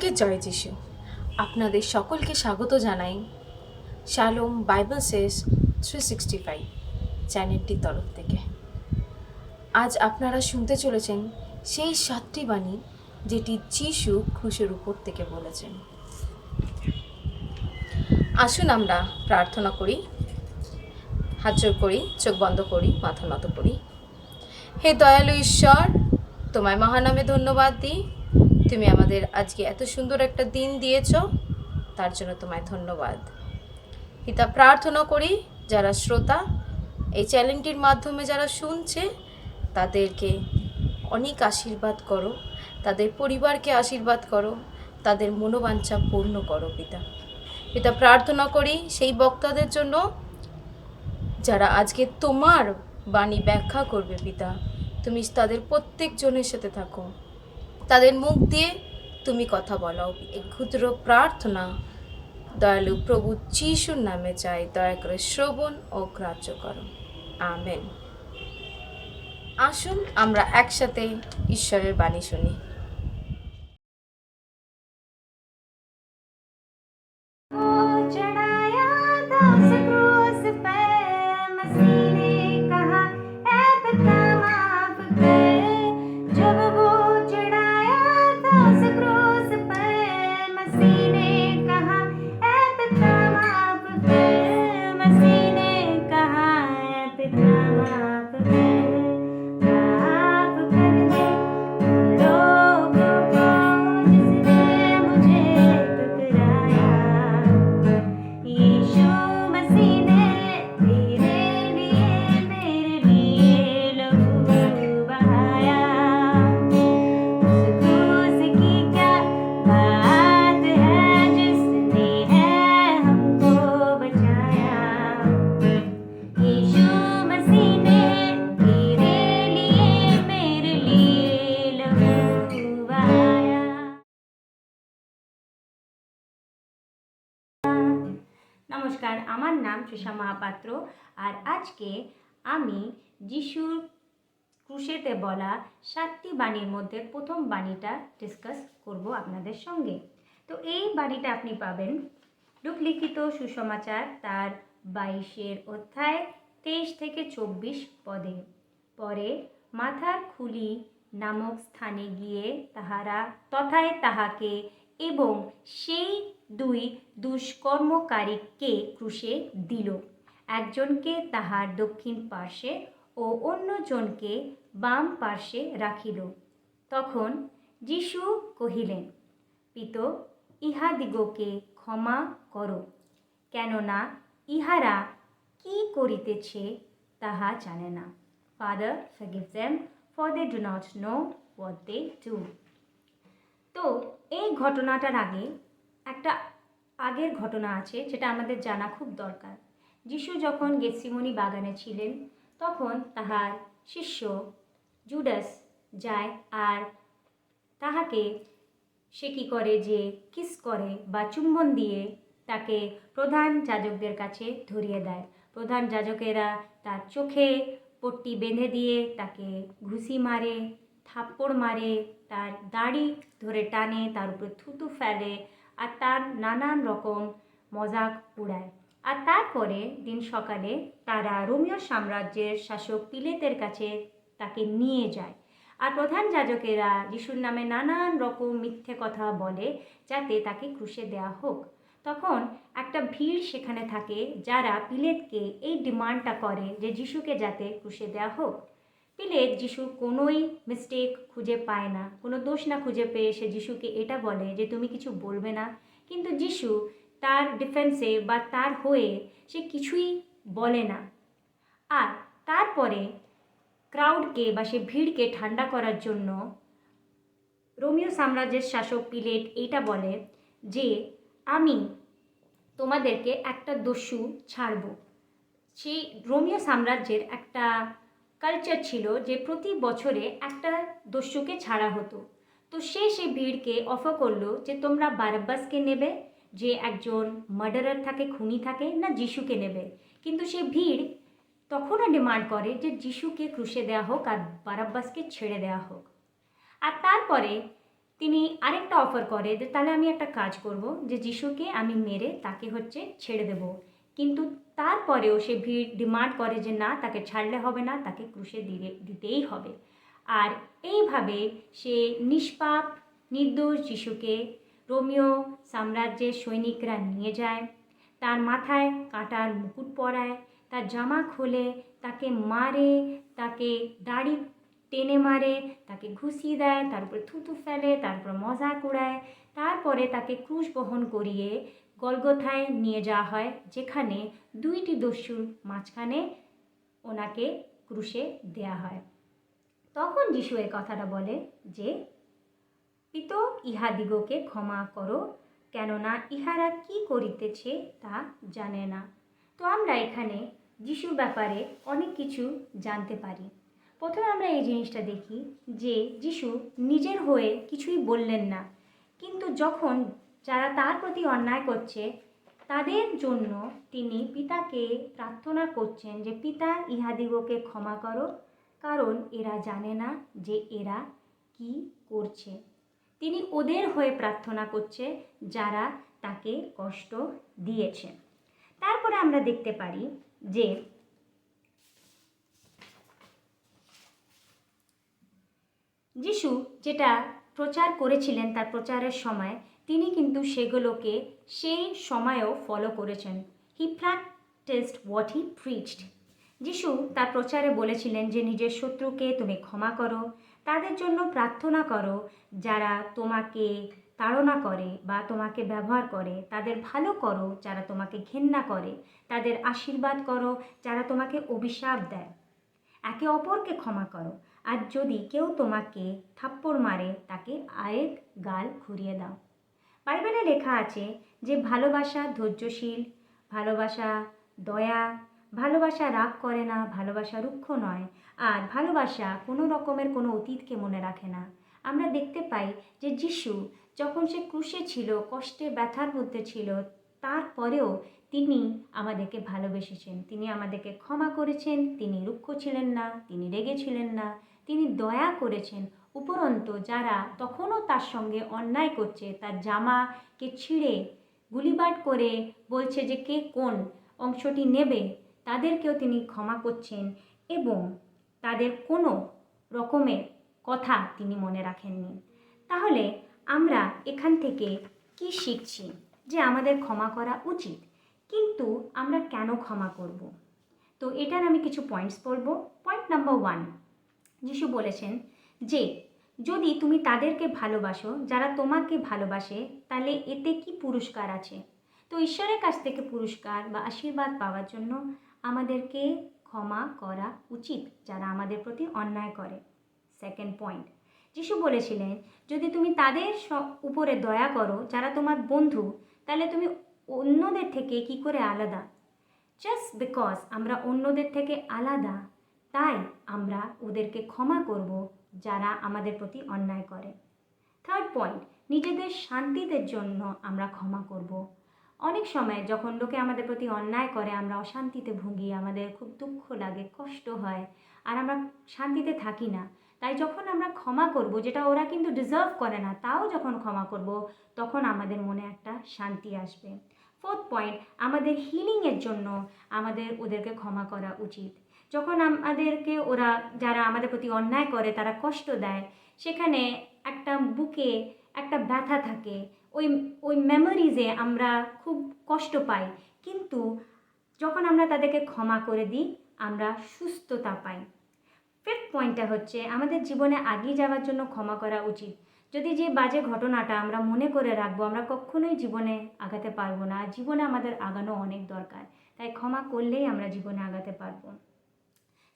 সকলকে জয় যিশু। আপনাদের সকলকে স্বাগত জানাই শালোম বাইবেল সেস 365 চ্যানেলটির তরফ থেকে। আজ আপনারা শুনতে চলেছেন সেই 7টি বাণী যেটি যিশু ক্রুশের উপর থেকে বলেছেন। আসুন আমরা প্রার্থনা করি, হাত জোড় করি, চোখ বন্ধ করি, মাথা নত করি। হে দয়ালু ঈশ্বর, তোমায় মহানামে ধন্যবাদ দিই। তুমি আমাদের আজকে এত সুন্দর একটা দিন দিয়েছ, তার জন্য তোমায় ধন্যবাদ। পিতা, প্রার্থনা করি যারা শ্রোতা এই চ্যানেলটির মাধ্যমে যারা শুনছে তাদেরকে অনেক আশীর্বাদ করো, তাদের পরিবারকে আশীর্বাদ করো, তাদের মনোবাঞ্ছা পূর্ণ করো পিতা। পিতা, প্রার্থনা করি সেই বক্তাদের জন্য যারা আজকে তোমার বাণী ব্যাখ্যা করবে পিতা। তুমি তাদের প্রত্যেকজনের সাথে থাকো, তাদের মুখ দিয়ে তুমি কথা বলাও। এই ক্ষুদ্র প্রার্থনা দয়ালু প্রভু যিশুর নামে চাই, দয়া করে শ্রবণ ও গ্রাহ্য করো। আমেন। আসুন আমরা একসাথে ঈশ্বরের বাণী শুনি। নমস্কার, আমার নাম তৃষা মহাপাত্র। আর আজকে আমি যিশুর ক্রুশেতে বলা 7টি বাণীর মধ্যে প্রথম বাণীটা ডিসকাস করব আপনাদের সঙ্গে। তো এই বাণীটা আপনি পাবেন লুক লিখিত সুসমাচার তার 22 অধ্যায় 23 থেকে 24 পদে। পরে মাথার খুলি নামক স্থানে গিয়ে তাহারা তথায় তাহাকে এবং সেই 2 দুষ্কর্মকারীকে ক্রুশে দিল, একজনকে তাহার দক্ষিণ পার্শ্বে ও অন্যজনকে বাম পার্শ্বে রাখিল। তখন যিশু কহিলেন, পিত, ইহাদিগকে ক্ষমা করো, কেননা ইহারা কি করিতেছে তাহা জানে না। Father, forgive them, for they do not know what they do. তো এই ঘটনাটার আগে একটা আগের ঘটনা আছে যেটা আমাদের জানা খুব দরকার। যিশু যখন গেতসিমনি বাগানে ছিলেন তখন তাহার শিষ্য জুডাস যায় আর তাহাকে সে কী করে যে কিস করে বা চুম্বন দিয়ে তাকে প্রধান যাজকদের কাছে ধরিয়ে দেয়। প্রধান যাজকেরা তার চোখে পট্টি বেঁধে দিয়ে তাকে ঘুষি মারে, থাপ্পড় মারে, তার দাড়ি ধরে টানে, তার উপরে থুতু ফেলে আর তার নানান রকম মজাক উড়ায়। আর তারপরে দিন সকালে তারা রোমীয় সাম্রাজ্যের শাসক পিলেতের কাছে তাকে নিয়ে যায়। আর প্রধান যাজকেরা যিশুর নামে নানান রকম মিথ্যে কথা বলে যাতে তাকে ক্রুশে দেওয়া হোক। তখন একটা ভিড় সেখানে থাকে যারা পিলেতকে এই ডিমান্ডটা করে যে যিশুকে যাতে ক্রুশে দেওয়া হোক। পিলেত যিশুর কোনোই মিস্টেক খুঁজে পায় না, কোনো দোষ না খুঁজে পেয়ে সে যিশুকে এটা বলে যে তুমি কিছু বলবে না। কিন্তু যিশু তার ডিফেন্সে বা তার হয়ে সে কিছুই বলে না। আর তারপরে ক্রাউডকে বা সে ভিড়কে ঠান্ডা করার জন্য রোমীয় সাম্রাজ্যের শাসক পিলেট এইটা বলে যে আমি তোমাদেরকে একটা দস্যু ছাড়ব। সেই রোমীয় সাম্রাজ্যের একটা কালচার ছিল যে প্রতি বছরে একটা দস্যুকে ছাড়া হতো। তো সে ভিড়কে অফার করলো যে তোমরা বারাব্বাসকে নেবে, যে একজন মার্ডারার থাকে, খুনি থাকে, না যিশুকে নেবে। কিন্তু সে ভিড় তখনও ডিমান্ড করে যে যিশুকে ক্রুশে দেওয়া হোক আর বারাব্বাসকে ছেড়ে দেওয়া হোক। আর তারপরে তিনি আরেকটা অফার করে যে তাহলে আমি একটা কাজ করব, যে যিশুকে আমি মেরে তাকে ছেড়ে দেব। কিন্তু তারপরেও সে ডিমান্ড করে যে না, তাকে ছাড়লে হবে না, তাকে ক্রুশে দিতেই হবে। আর এইভাবে সে নিষ্পাপ নির্দোষ যিশুকে রোমীয় সাম্রাজ্যের সৈনিকরা নিয়ে যায়, তার মাথায় কাঁটার মুকুট পরায়, তার জামা খোলে, তাকে মারে, তাকে দাড়ি টেনে মারে, তাকে ঘুষি দেয়, তার উপরে থুতু ফেলে, তারপর মজা উড়ায়। তারপরে তাকে ক্রুশ বহন করিয়ে গলগথায় নিয়ে যাওয়া হয়, যেখানে দুইটি দস্যুর মাঝখানে ওনাকে ক্রুশে দেয়া হয়। তখন যিশু এই কথাটা বলে যে পিত ইহাদিগকে ক্ষমা করো, কেননা ইহারা কি করিতেছে তা জানে না। তো আমরা এখানে যিশুর ব্যাপারে অনেক কিছু জানতে পারি। প্রথমে আমরা এই জিনিসটা দেখি যে যিশু নিজের হয়ে কিছুই বললেন না, কিন্তু যখন যারা তার প্রতি অন্যায় করছে তাদের জন্য তিনি পিতাকে প্রার্থনা করছেন যে পিতা ইহাদিগকে ক্ষমা করো, কারণ এরা জানে না যে এরা কি করছে। তিনি ওদের হয়ে প্রার্থনা করছে যারা তাকে কষ্ট দিয়েছে। তারপরে আমরা দেখতে পারি যে যিশু যেটা প্রচার করেছিলেন তার প্রচারের সময়, তিনি কিন্তু সেগুলোকে সেই সময়েও ফলো করেছেন। হি প্র্যাকটিসড হোয়াট হি প্রিচড। যিশু তার প্রচারে বলেছিলেন যে নিজের শত্রুকে তুমি ক্ষমা করো, তাদের জন্য প্রার্থনা করো যারা তোমাকে তাড়না করে বা তোমাকে ব্যবহার করে, তাদের ভালো করো যারা তোমাকে ঘেন্না করে, তাদের আশীর্বাদ করো যারা তোমাকে অভিশাপ দেয়, একে অপরকে ক্ষমা করো, আর যদি কেউ তোমাকে থাপ্পড় মারে তাকে আরেক গাল ঘুরিয়ে দাও। বাইবেলে লেখা আছে যে ভালোবাসা ধৈর্যশীল, ভালোবাসা দয়া, ভালোবাসা রাগ করে না, ভালোবাসা রুক্ষ নয়, আর ভালোবাসা কোনো রকমের কোনো অতীতকে মনে রাখে না। আমরা দেখতে পাই যে যিশু যখন সে ক্রুশে ছিল, কষ্টে ব্যথার মধ্যে ছিল, তারপরেও তিনি আমাদেরকে ভালোবেসেছেন, তিনি আমাদেরকে ক্ষমা করেছেন, তিনি রুক্ষ ছিলেন না, তিনি রেগেছিলেন না, তিনি দয়া করেছেন। উপরন্তু যারা তখনও তার সঙ্গে অন্যায় করছে, তার জামাকে ছিঁড়ে গুলিবাট করে বলছে যে কে কোন অংশটি নেবে, তাদেরকেও তিনি ক্ষমা করছেন এবং তাদের কোনো রকমের কথা তিনি মনে রাখেননি। তাহলে আমরা এখান থেকে কি শিখছি? যে আমাদের ক্ষমা করা উচিত, কিন্তু আমরা কেন ক্ষমা করব? তো এটার আমি কিছু পয়েন্টস বলবো। পয়েন্ট নাম্বার 1, যিশু বলেছেন যে যদি তুমি তাদেরকে ভালোবাসো যারা তোমাকে ভালোবাসে, তাহলে এতে কি পুরস্কার আছে? তো ঈশ্বরের কাছ থেকে পুরস্কার বা আশীর্বাদ পাওয়ার জন্য আমাদেরকে ক্ষমা করা উচিত যারা আমাদের প্রতি অন্যায় করে। সেকেন্ড পয়েন্ট, যিশু বলেছিলেন যদি তুমি তাদের উপরে দয়া করো যারা তোমার বন্ধু, তাহলে তুমি অন্যদের থেকে কি করে আলাদা? জাস্ট বিকজ আমরা অন্যদের থেকে আলাদা, তাই আমরা ওদেরকে ক্ষমা করব যারা আমাদের প্রতি অন্যায় করে। থার্ড পয়েন্ট, নিজেদের শান্তিদের জন্য আমরা ক্ষমা করব। অনেক সময় যখন লোকে আমাদের প্রতি অন্যায় করে আমরা অশান্তিতে ভুগি, আমাদের খুব দুঃখ লাগে, কষ্ট হয়, আর আমরা শান্তিতে থাকি না। তাই যখন আমরা ক্ষমা করব, যেটা ওরা কিন্তু ডিজার্ভ করে না, তাও যখন ক্ষমা করব তখন আমাদের মনে একটা শান্তি আসবে। ফোর্থ পয়েন্ট, আমাদের হিলিংয়ের জন্য আমাদের ওদেরকে ক্ষমা করা উচিত। যখন আমাদেরকে ওরা যারা আমাদের প্রতি অন্যায় করে তারা কষ্ট দেয়, সেখানে একটা বুকে একটা ব্যথা থাকে, ওই ওই মেমোরিজে আমরা খুব কষ্ট পাই, কিন্তু যখন আমরা তাদেরকে ক্ষমা করে দিই আমরা সুস্থতা পাই। ফিফথ পয়েন্টটা হচ্ছে আমাদের জীবনে এগিয়ে যাওয়ার জন্য ক্ষমা করা উচিত। যদি যে বাজে ঘটনাটা আমরা মনে করে রাখবো, আমরা কখনোই জীবনে আগাতে পারবো না। জীবনে আমাদের আগানো অনেক দরকার, তাই ক্ষমা করলেই আমরা জীবনে আগাতে পারবো।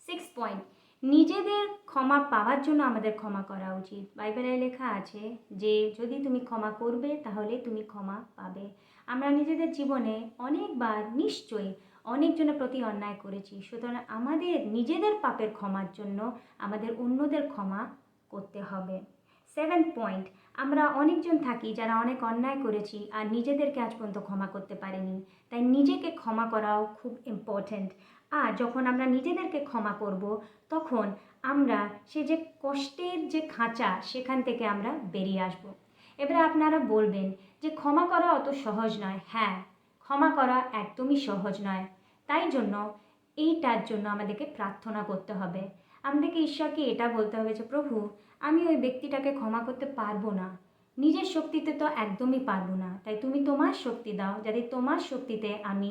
সিক্স পয়েন্ট, নিজেদের ক্ষমা পাওয়ার জন্য আমাদের ক্ষমা করা উচিত। বাইবেলে লেখা আছে যে যদি তুমি ক্ষমা করবে তাহলে তুমি ক্ষমা পাবে। আমরা নিজেদের জীবনে অনেকবার নিশ্চয়ই অনেকজনের প্রতি অন্যায় করেছি, সুতরাং আমাদের নিজেদের পাপের ক্ষমার জন্য আমাদের অন্যদের ক্ষমা করতে হবে। সেভেন্থ পয়েন্ট, আমরা অনেকজন থাকি যারা অনেক অন্যায় করেছি আর নিজেদেরকে আজ পর্যন্ত ক্ষমা করতে পারিনি, তাই নিজেকে ক্ষমা করাও খুব ইম্পর্ট্যান্ট। আর যখন আমরা নিজেদেরকে ক্ষমা করব, তখন আমরা সে যে কষ্টের যে খাঁচা, সেখান থেকে আমরা বেরিয়ে আসব। এবারে আপনারা বলবেন যে ক্ষমা করা অত সহজ নয়। হ্যাঁ, ক্ষমা করা একদমই সহজ নয়। তাই জন্য এইটার জন্য আমাদেরকে প্রার্থনা করতে হবে। আমাদেরকে ঈশ্বরকে এটা বলতে হবে যে প্রভু, আমি ওই ব্যক্তিটাকে ক্ষমা করতে পারবো না, নিজের শক্তিতে তো একদমই পারবো না, তাই তুমি তোমার শক্তি দাও, যাতে তোমার শক্তিতে আমি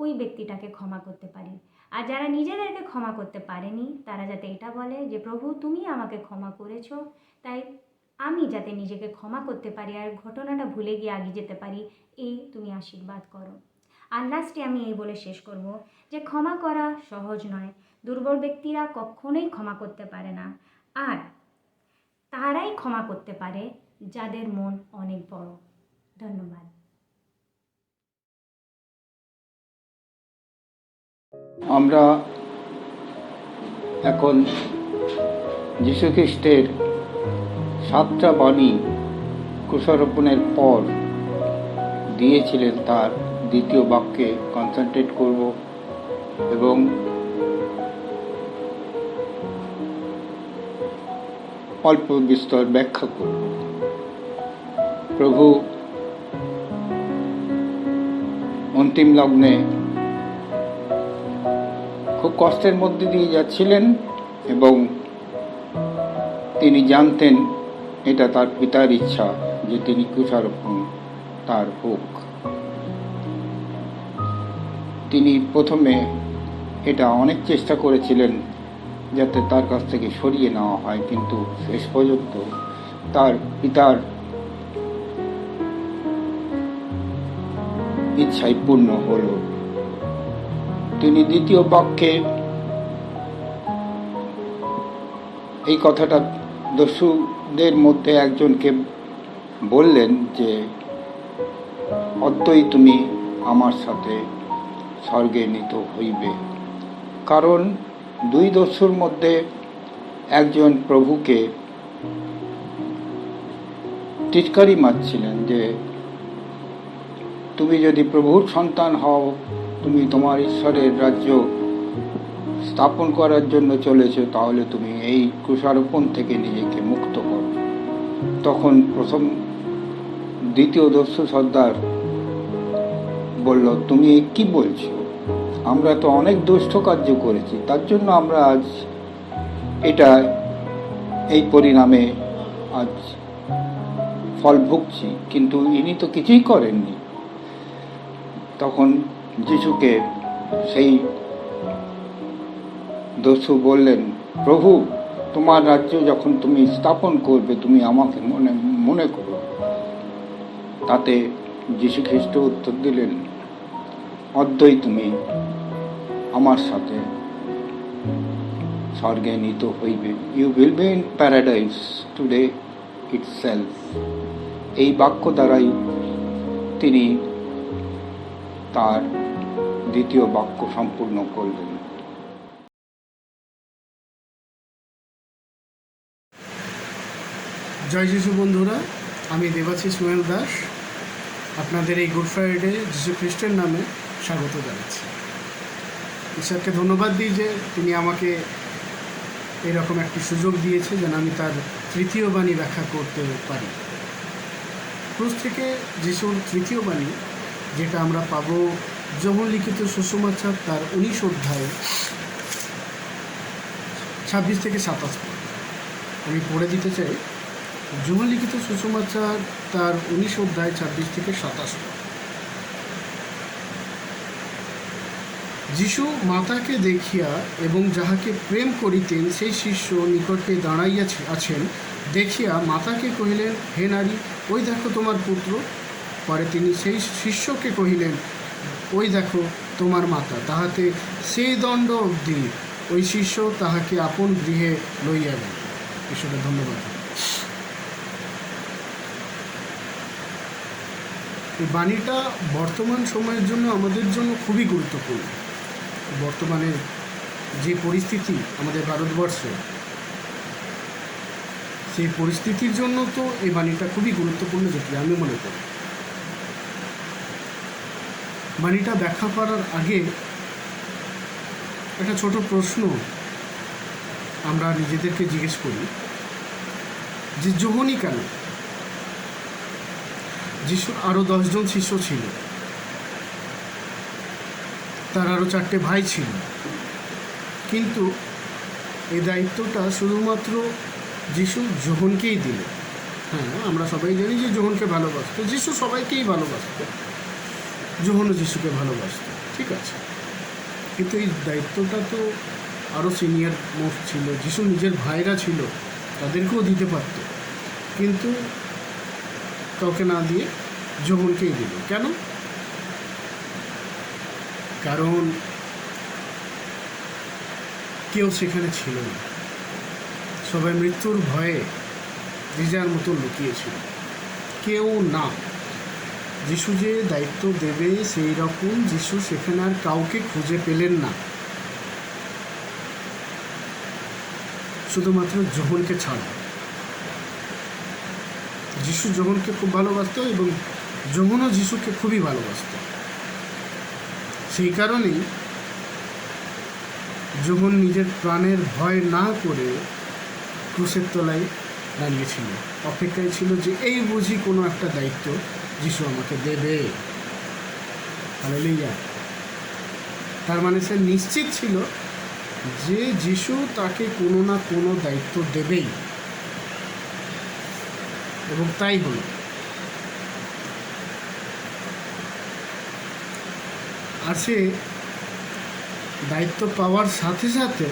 ওই ব্যক্তিটাকে ক্ষমা করতে পারি। আর যারা নিজেদেরকে ক্ষমা করতে পারেনি, তারা যাতে এটা বলে যে প্রভু, তুমি আমাকে ক্ষমা করেছো, তাই আমি যাতে নিজেকে ক্ষমা করতে পারি আর ঘটনাটা ভুলে গিয়ে এগিয়ে যেতে পারি, এই তুমি আশীর্বাদ করো। আর লাস্টে আমি এই বলে শেষ করব যে ক্ষমা করা সহজ নয়। দুর্বল ব্যক্তিরা কখনোই ক্ষমা করতে পারে না, আর তারাই ক্ষমা করতে পারে যাদের মন অনেক বড়। ধন্যবাদ। আমরা এখন যীশুখ্রিস্টের 7টা বাণী কুশারোপণের পর দিয়েছিলেন তার দ্বিতীয় বাক্যে কনসেন্ট্রেট করব এবং অল্প বিস্তর ব্যাখ্যা করব। প্রভু অন্তিম লগ্নে খুব কষ্টের মধ্যে দিয়ে যাচ্ছিলেন এবং তিনি জানতেন এটা তার পিতার ইচ্ছা যে তিনি কুশারোপণ তার হোক। তিনি প্রথমে এটা অনেক চেষ্টা করেছিলেন যাতে তার কাছ থেকে সরিয়ে নেওয়া হয়, কিন্তু শেষ পর্যন্ত তার পিতার ইচ্ছাই পূর্ণ হল। তিনি দ্বিতীয় বাক্যে এই কথাটা দস্যুদের মধ্যে একজনকে বললেন যে অদ্যই তুমি আমার সাথে স্বর্গে নীত হইবে। কারণ দুই দস্যুর মধ্যে একজন প্রভুকে টিটকারি মারছিলেন যে তুমি যদি প্রভুর সন্তান হও, তুমি তোমার ঈশ্বরের রাজ্য স্থাপন করার জন্য চলেছ, তাহলে তুমি এই কুশারোপণ থেকে নিজেকে মুক্ত করো। তখন দ্বিতীয় দস্যু সর্দার বলল, তুমি কি বলছো? আমরা তো অনেক দুষ্ট কার্য করেছি, তার জন্য আমরা আজ এই পরিণামে আজ ফল ভুগছি, কিন্তু ইনি তো কিছুই করেননি। তখন যিশুকে সেই দস্যু বললেন, প্রভু, তোমার রাজ্য যখন তুমি স্থাপন করবে, তুমি আমাকে মনে করো। তাতে যীশু খ্রিস্ট উত্তর দিলেন, অদ্যই তুমি আমার সাথে স্বর্গে নীত হইবে। You will be in paradise today itself. এই বাক্য দ্বারাই তিনি তার দ্বিতীয় বাক্য সম্পূর্ণ করলেন। জয় যিশু বন্ধুরা, আমি দেবাশিস সোহেল দাস আপনাদের এই গুড ফ্রাইডে যীশু খ্রিস্টের নামে স্বাগত জানাচ্ছি। ঈশ্বরকে ধন্যবাদ দিই যে তিনি আমাকে এরকম একটি সুযোগ দিয়েছে যেন আমি তার তৃতীয় বাণী ব্যাখ্যা করতে পারি। ক্রুশ থেকে যিশুর তৃতীয় বাণী, যেটা আমরা পাবো যোহন লিখিত সুসমাচার তার 19 অধ্যায় 26 থেকে 27 পদ। আমি পড়ে দিতে চাই। যোহন লিখিত সুসমাচার তার 19 অধ্যায় 26 থেকে 27 পদ। যিশু মাতাকে দেখিয়া এবং যাহাকে প্রেম করিতেন সেই শিষ্য নিকটে দাঁড়াইয়া আছেন দেখিয়া মাতাকে কহিলেন, হে নারী, ওই দেখো তোমার পুত্র। পরে তিনি সেই শিষ্যকে কহিলেন, ওই দেখো তোমার মাতা। তাহাতে সেই দণ্ড অবধি ওই শিষ্য তাহাকে আপন গৃহে লইয়া গেল। ঈশ্বরের ধন্যবাদ। এই বাণীটা বর্তমান সময়ের জন্য আমাদের জন্য খুবই গুরুত্বপূর্ণ। বর্তমানে যে পরিস্থিতি আমাদের ভারতবর্ষে, সেই পরিস্থিতির জন্য তো এই বাণীটা খুবই গুরুত্বপূর্ণ, যেটি আমি মনে করি। বাণীটা ব্যাখ্যা করার আগে একটা ছোট প্রশ্ন আমরা নিজেদেরকে জিজ্ঞেস করি যে যোহনী কেন? যিশুর আরও 10 জন শিষ্য ছিল, তার আরও 4টে ভাই ছিল, কিন্তু এই দায়িত্বটা শুধুমাত্র যিশু যোহনকেই দিল। হ্যাঁ, আমরা সবাই জানি যে যোহনকে ভালোবাসতো, যিশু সবাইকেই ভালোবাসতো, যোহনও যিশুকে ভালোবাসতো, ঠিক আছে। কিন্তু এই দায়িত্বটা তো আরও সিনিয়র মোস্ট ছিল, যিশু নিজের ভাইরা ছিল, তাদেরকেও দিতে পারত, কিন্তু কাউকে না দিয়ে যোহনকেই দিল। কেন? কারণ কেউ সেখানে ছিল না, সবাই মৃত্যুর ভয়ে যে যার মতো লুকিয়েছিল, কেউ না। যিশু যে দায়িত্ব দেবে সেই রকম যিশু সেখানে আর কাউকে খুঁজে পেলেন না, শুধুমাত্র যোহনকে ছাড়া। যিশু যোহনকে খুব ভালোবাসতো এবং যোহনও যিশুকে খুবই ভালোবাসত। সেই কারণেই যোহন নিজের প্রাণের ভয় না করে ক্রুশের তলায় দাঁড়িয়েছিল, অপেক্ষায় ছিল যে এই বুঝি কোনো একটা দায়িত্ব যিশু আমাকে দেবে। হালেলুয়া। তার মানে সে নিশ্চিত ছিল যে যিশু তাকে কোনো না কোনো দায়িত্ব দেবেই, এবং তাই হলো। আর সে দায়িত্ব পাওয়ার সাথে সাথে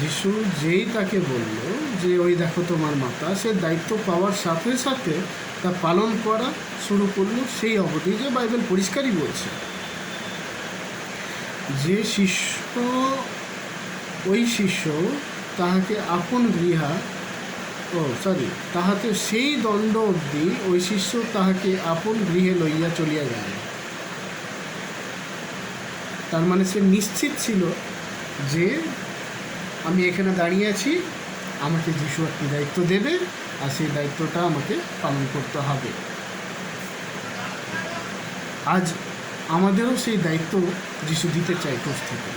যিশু যেই তাকে বলল যে ওই দেখো তোমার মাতা, সে দায়িত্ব পাওয়ার সাথে সাথে তা পালন করা শুরু করলো। সেই অবধি যে বাইবেল পরিষ্কারই বলছে যে শিষ্য, ওই শিষ্য তাহাকে আপন গৃহা তাহাতে সেই দণ্ড অবধি ওই শিষ্য তাহাকে আপন গৃহে লইয়া চলিয়া গেল। তার মানে সে নিশ্চিত ছিল যে আমি এখানে দাঁড়িয়ে আছি, আমাকে যিশু একটি দায়িত্ব দেবে, আর সেই দায়িত্বটা আমাকে পালন করতে হবে। আজ আমাদেরও সেই দায়িত্ব যিশু দিতে চাই ক্রুশ থেকে।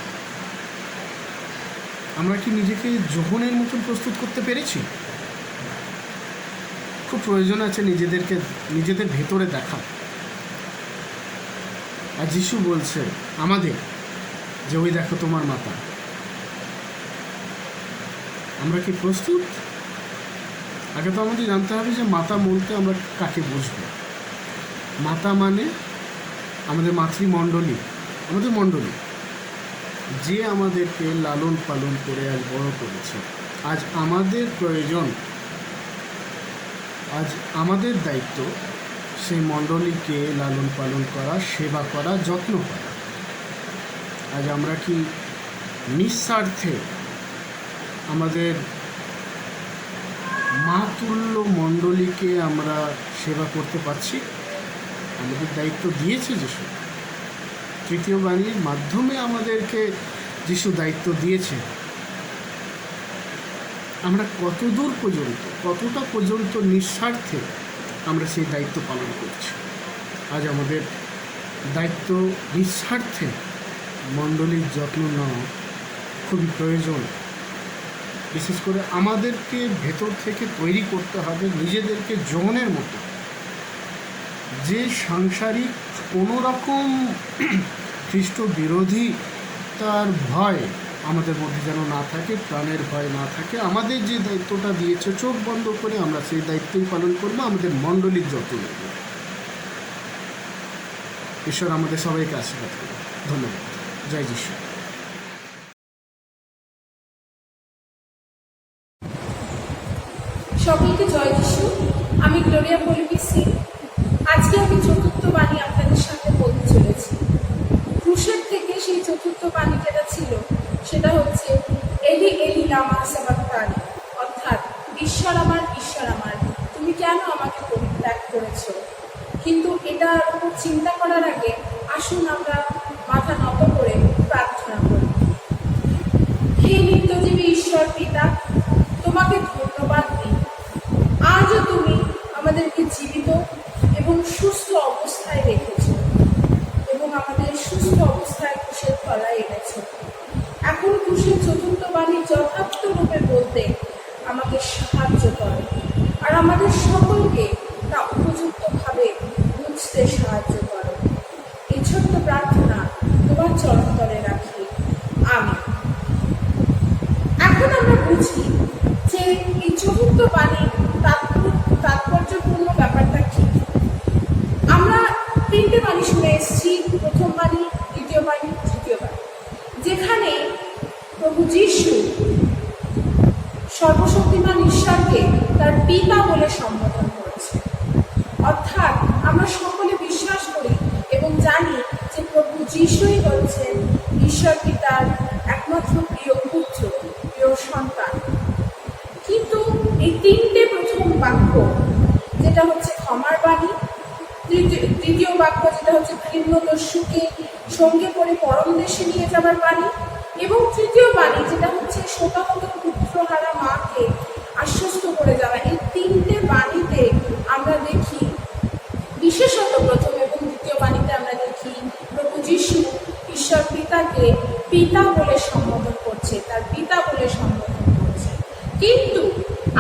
আমরা কি নিজেকে যোহনের মতন প্রস্তুত করতে পেরেছি? খুব প্রয়োজন আছে নিজেদের ভেতরে দেখা। আর যিশু বলছে আমাদের যে ওই দেখো তোমার মাতা। আমরা কি প্রস্তুত? আগে তো আমাদের জানতে হবে যে মাতা বলতে আমরা কাকে বুঝবো। মাতা মানে আমাদের মাতৃমণ্ডলী, আমাদের মণ্ডলী, যে আমাদেরকে লালন পালন করে আজ বড় করেছে। আজ আমাদের প্রয়োজন, আজ আমাদের দায়িত্ব সেই মণ্ডলীকে লালন পালন করা, সেবা করা, যত্ন করা। আজ আমরা কি নিঃস্বার্থে আমাদের মাতুল্য মণ্ডলীকে আমরা সেবা করতে পারছি? আমাদের দায়িত্ব দিয়েছে যিশু। তৃতীয় বাণীর মাধ্যমে আমাদেরকে যিশু দায়িত্ব দিয়েছে। আমরা কতদূর পর্যন্ত, কতটা পর্যন্ত নিঃস্বার্থে আমরা সেই দায়িত্ব পালন করছি? আজ আমাদের দায়িত্ব নিঃস্বার্থে মণ্ডলীর যত্ন নেওয়া খুবই প্রয়োজন। বিশেষ করে আমাদেরকে ভেতর থেকে তৈরি করতে হবে নিজেদেরকে যোহনের মতো, যে সাংসারিক কোনো রকম খ্রিস্ট বিরোধী তার ভয় আমাদের মধ্যে যেন না থাকে, প্রাণের ভয় না থাকে। আমাদের যে দায়িত্বটা দিয়েছে চোখ বন্ধ করে আমরা সেই দায়িত্বই পালন করবো, আমাদের মণ্ডলীর যত্ন নেব। ঈশ্বর আমাদের সবাইকে আশীর্বাদ করুন। ধন্যবাদ। জয় যিশু। সকলকে জয় যিশু। আমি গ্লোরিয়া পল্লবী সিং। আজকে আমি চতুর্থ বাণী আপনাদের সামনে বলতে চলেছি। ক্রুশের থেকে সেই চতুর্থ বাণী যেটা ছিল সেটা হচ্ছে এলি এলি লামা সাবাক্তানি, অর্থাৎ ঈশ্বর আমার, তুমি কেন আমাকে পরিত্যাগ করেছো। কিন্তু এটার উপর চিন্তা করার আগে আসুন আমরা মাথা নত করে প্রার্থনা করি। হে নিত্যজীবী ঈশ্বর পিতা, তোমাকে ধন্যবাদ দিই। আজও তুমি আমাদেরকে জীবিত এবং সুস্থ অবস্থায় রেখেছ এবং আমাদের সুস্থ অবস্থায় ক্রুশের তলায় এনেছ। এখন ক্রুশের চতুর্থ বাণী যথার্থ রূপে বলতে আমাকে সাহায্য করে আর আমাদের সকলকে তা উপযুক্তভাবে বুঝতে সাহায্য করে। এই ছোট্ট প্রার্থনা তোমার চরণতলে রাখি আমি। এখন আমরা বুঝি যে এই চতুর্থ বাণীর তাৎপর্যপূর্ণ ব্যাপারটা কি। আমরা তিনটে বাণী শুনে এসেছি, প্রথম বাণী, দ্বিতীয় বাণী, তৃতীয় বাণী, যেখানে প্রভু যীশু সর্বশক্তিমান ঈশ্বরকে তার পিতা বলে সম্বোধন করেছে। অর্থাৎ আমরা সকলে বিশ্বাস করি এবং জানি যে প্রভু যীশুই হচ্ছেন ঈশ্বর পিতার একমাত্র প্রিয় পুত্র, প্রিয় সন্তান। কিন্তু এই তিনটে প্রথম বাক্য, যেটা হচ্ছে ক্ষমার বাণী, তৃতীয় বাক্য যেটা হচ্ছে ঘৃণ্যদস্যুকে সঙ্গে করে পরম দেশে নিয়ে যাবার বাণী, এবং তৃতীয় বাণী যেটা হচ্ছে শোকাহত পুত্রহারা মাকে আশ্বস্ত করে যাওয়া, এই তিনটে বাণীতে আমরা দেখি, বিশেষত প্রথম এবং দ্বিতীয় বাণীতে আমরা দেখি প্রভু যীশু ঈশ্বর পিতাকে পিতা বলে সম্বোধন করছে, তার পিতা বলে সম্বোধন করছে। কিন্তু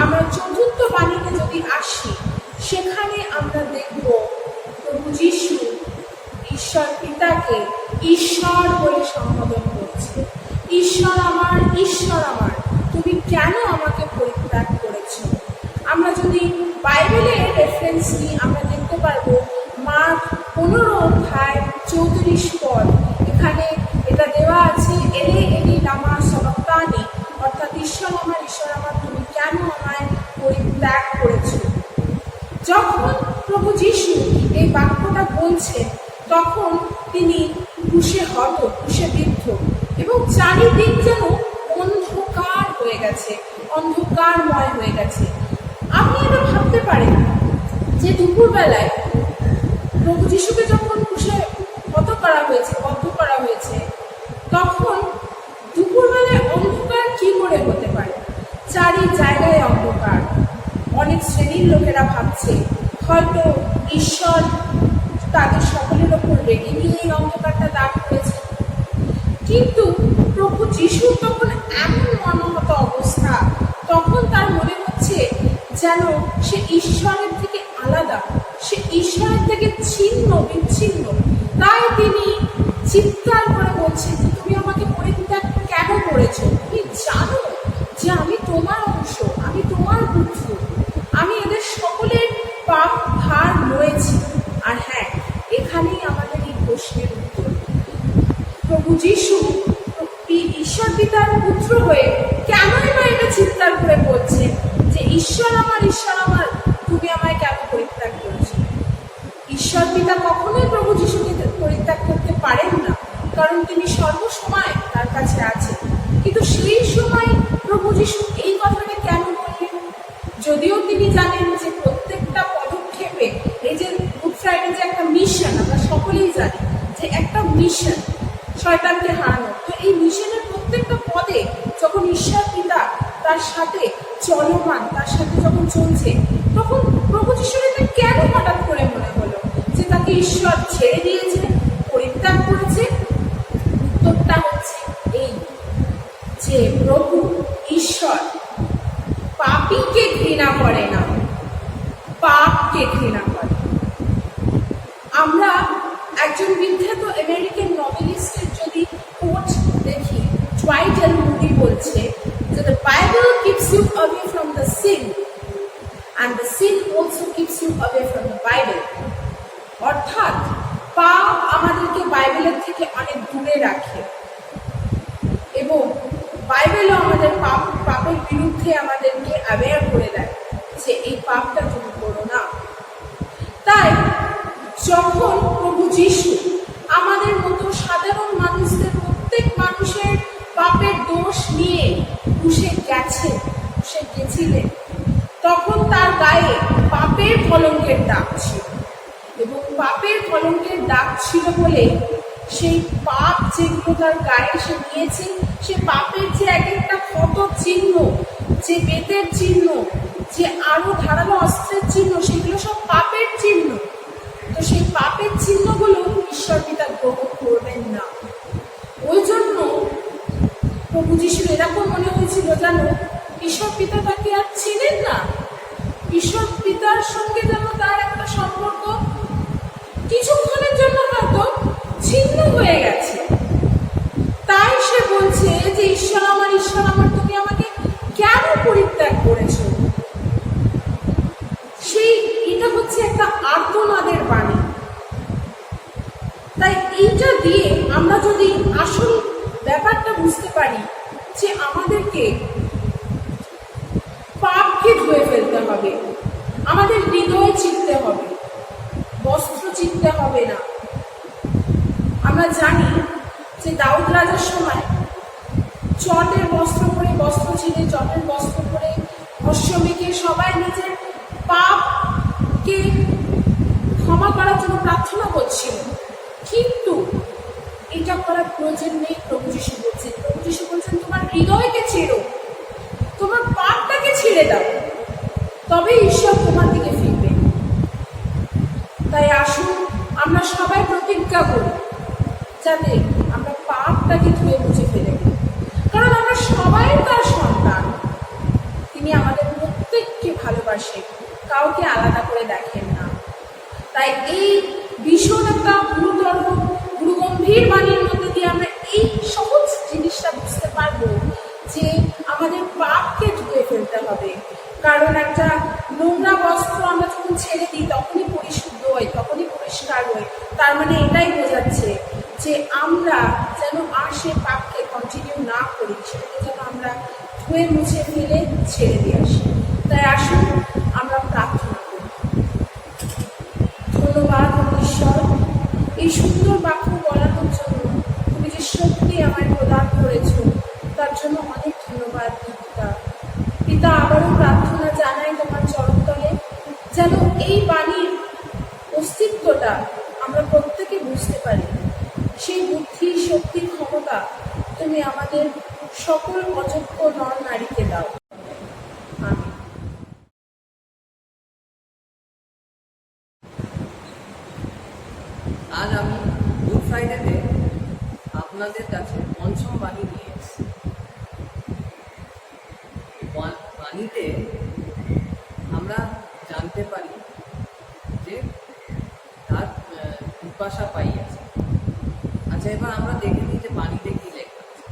আমরা চতুর্থ বাণীতে যদি আসি, সেখানে আমরা দেখব প্রভু যীশু ঈশ্বর পিতাকে ঈশ্বর বলে সম্বোধন করছে। ঈশ্বর আমার, ঈশ্বর আমার, তুমি কেন আমাকে পরিত্যাগ করেছো? আমরা যদি বাইবেলের রেফারেন্স নিই, আমরা দেখতে পারবো মার্ক 15:34 পদ, এখানে এটা দেওয়া আছে, এলে এলি লামা সবাক্তানি, অর্থাৎ ঈশ্বর আমার, ঈশ্বর আমার, তুমি কেন আমায় পরিত্যাগ করেছো? যখন প্রভু যীশু এই বাক্যটা বলছেন, তখন তিনি ক্রুশে হত, ক্রুশে বিদ্ধ, এবং চারিদিক যেন অন্ধকার হয়ে গেছে, অন্ধকারময় হয়ে গেছে। আপনি এটা ভাবতে পারেন যে দুপুরবেলায় প্রভু যীশুকে যখন ক্রুশে হত করা হয়েছে, বদ্ধ করা হয়েছে, তখন দুপুরবেলায় অন্ধকার কি করে হতে পারে? চারি জায়গায় অন্ধকার। অনেক শ্রেণীর লোকেরা ভাবছে হয়তো ঈশ্বর তাদের সকলের ওপর রেগে নিয়ে এই অন্ধকারটা দান করেছে। কিন্তু প্রভু যিশুর তখন এমন মনোহত অবস্থা, তখন তার মনে হচ্ছে যেন সে ঈশ্বরের থেকে আলাদা, সে ঈশ্বরের থেকে ছিন্ন বিচ্ছিন্ন। তাই তিনি চিৎকার করে বলছেন যে তুমি আমাকে পরিত্যাগ কেন করেছো? তুমি জানো যে আমি তোমার অংশ, আমি তোমার পুত্র, আমি এদের সকলের পাপ ভার রয়েছি। আর হ্যাঁ, এখানেই আমাদের এই প্রশ্নের উত্তর। প্রভু যীশু ঈশ্বর পিতার পুত্র হয়ে কেনই বা এটা চিৎকার করে বলছে যে ঈশ্বর আমার, ঈশ্বর আমার, তুমি আমায় কেন পরিত্যাগ করেছো? ঈশ্বর পিতা কখনোই প্রভু যীশুকে পরিত্যাগ করতে পারেন না, কারণ তিনি সর্বসময় তার কাছে আছেন। কিন্তু সেই সময় প্রভু যীশু এই কথাটা কেন বললেন? যদিও তিনি জানেন যে প্রত্যেকটা পদক্ষেপে এই যে গুড ফ্রাইডে যে একটা মিশন, আমরা সকলেই জানি যে একটা মিশন শয়তানকে হারানো, তো এই মিশনের প্রত্যেকটা পদে যখন ঈশ্বর পিতা তার সাথে চলমান, তার সাথে যখন চলছে, তখন প্রভু যীশুর এটা কেন হঠাৎ করে মনে হলো যে তাকে ঈশ্বর ছেড়ে দিয়েছে, পরিত্যাগ করেছে? উত্তরটা হচ্ছে এই যে প্রভু ঈশ্বর পাপীকে ঘৃণা করে না, পাপকে ঘৃণা করে। আমরা একজন বিখ্যাত আমেরিকান নভেলিস্টের যদি কোট দেখি, ডুয়াইট এল মুডি বলছে যে the Bible keeps you away from the sin and the sin also keeps you away from the Bible. অর্থাৎ পাপ আমাদেরকে বাইবেলের থেকে অনেক দূরে রাখে এবং বাইবেলও আমাদের পাপের বিরুদ্ধে আমাদেরকে অ্যাওয়্যার করে দেয় যে এই পাপটা তুমি করো না। তাই যখন প্রভু যীশু আমাদের মতো সাধারণ মানুষদের, প্রত্যেক মানুষের পাপের দোষ নিয়ে ক্রুশে গেছিলেন, তখন তার গায়ে পাপের কলঙ্কের দাগ ছিল, এবং পাপের কলঙ্কের দাগ ছিল বলে সেই পাপ যেগুলো তার গায়ে সে নিয়েছে, সে পাপের যে এক একটা ক্ষত চিহ্ন, যে বেতের চিহ্ন, যে আরো ধারালো অস্ত্রের চিহ্ন, সেগুলো সব পাপের চিহ্ন। তো সেই পাপের চিহ্নগুলো ঈশ্বর পিতা গ্রহণ করবেন না। ওই জন্য প্রভু যিশুর এরকম মনে হয়েছিল যেন ঈশ্বর পিতা তাকে আর ছিলেন না, ঈশ্বর পিতার সঙ্গে যেন তার একটা সম্পর্ক কিছুক্ষণের জন্য হয়তো ছিন্ন হয়ে গেছে। তাই সে বলছে যে ঈশ্বর আমার তুমি আমাকে কেন পরিত্যাগ করেছো। সেই এটা হচ্ছে একটা আর্তনাদের বাণী। তাই এইটা দিয়ে আমরা যদি আসল ব্যাপারটা বুঝতে পারি যে আমাদেরকে পাপকে ধুয়ে ফেলতে হবে, আমাদের হৃদয় চিনতে হবে, বস্ত্র চিনতে হবে না। আমরা জানি যে দাউদ রাজার সময় চটের বস্ত্র পরে, বস্ত্র ছিঁড়ে চটের বস্ত্র পরে অশ্বমেঘে সবাই নিজের পাপকে ক্ষমা করার জন্য প্রার্থনা করছিল, কিন্তু এটা করার প্রয়োজন নেই। প্রভু যিশু বলছেন তোমার হৃদয়কে ছেড়ো, তোমার পাপটাকে ছেড়ে দাও, তবে ঈশ্বর তোমার দিকে ফিরবে। তাই আসুন আমরা সবাই প্রতিজ্ঞা করি যাতে আমরা পাপটাকে ধুয়ে মুছে ফেলে দিই, কারণ আমরা সবাই তার সন্তান। তিনি আমাদের প্রত্যেককে ভালোবাসে, কাউকে আলাদা করে দেখেন না। তাই এই ভীষণ একটা গুরুগম্ভীর বাণীর মধ্যে দিয়ে আমরা এই সহজ জিনিসটা বুঝতে পারবো যে আমাদের পাপকে ধুয়ে ফেলতে হবে। কারণ একটা নোংরা বস্ত্র আমরা যখন ছেড়ে দিই তখনই পরিশুদ্ধ হয়, তখনই পরিষ্কার হয়। তার মানে এটাই বোঝাচ্ছে যে আমরা যেন আর সে পাপকে কন্টিনিউ না করি, সেটাকে যেন আমরা ধুয়ে মুছে ফেলে ছেড়ে দিয়ে আসি। তাই আসুন আমরা প্রার্থনা করি। ধন্যবাদ ঈশ্বর, এই সুন্দর বাক্য বলানোর জন্য তুমি যে শক্তি আমায় প্রদান করেছ তার জন্য অনেক ধন্যবাদ পিতা। আবারও প্রার্থনা জানাই তোমার চরণতলে, যেন এই বাণীর অস্তিত্বটা আমরা প্রত্যেকে বুঝতে পারি। সেই বুদ্ধি, শক্তি, ক্ষমতা তুমি আমাদের সকল অযোগ্য নর নারীকে দাও। আমিন। আজ আমি গুড ফ্রাইডেতে আপনাদের কাছে পঞ্চম বাণী নিয়ে এসেছি। বাণীতে আমরা জানতে পারি যে তার পিপাসা পাইয়াছে। আচ্ছা, এবার আমরা দেখে নিই যে বাণীতে কি লেখা আছে।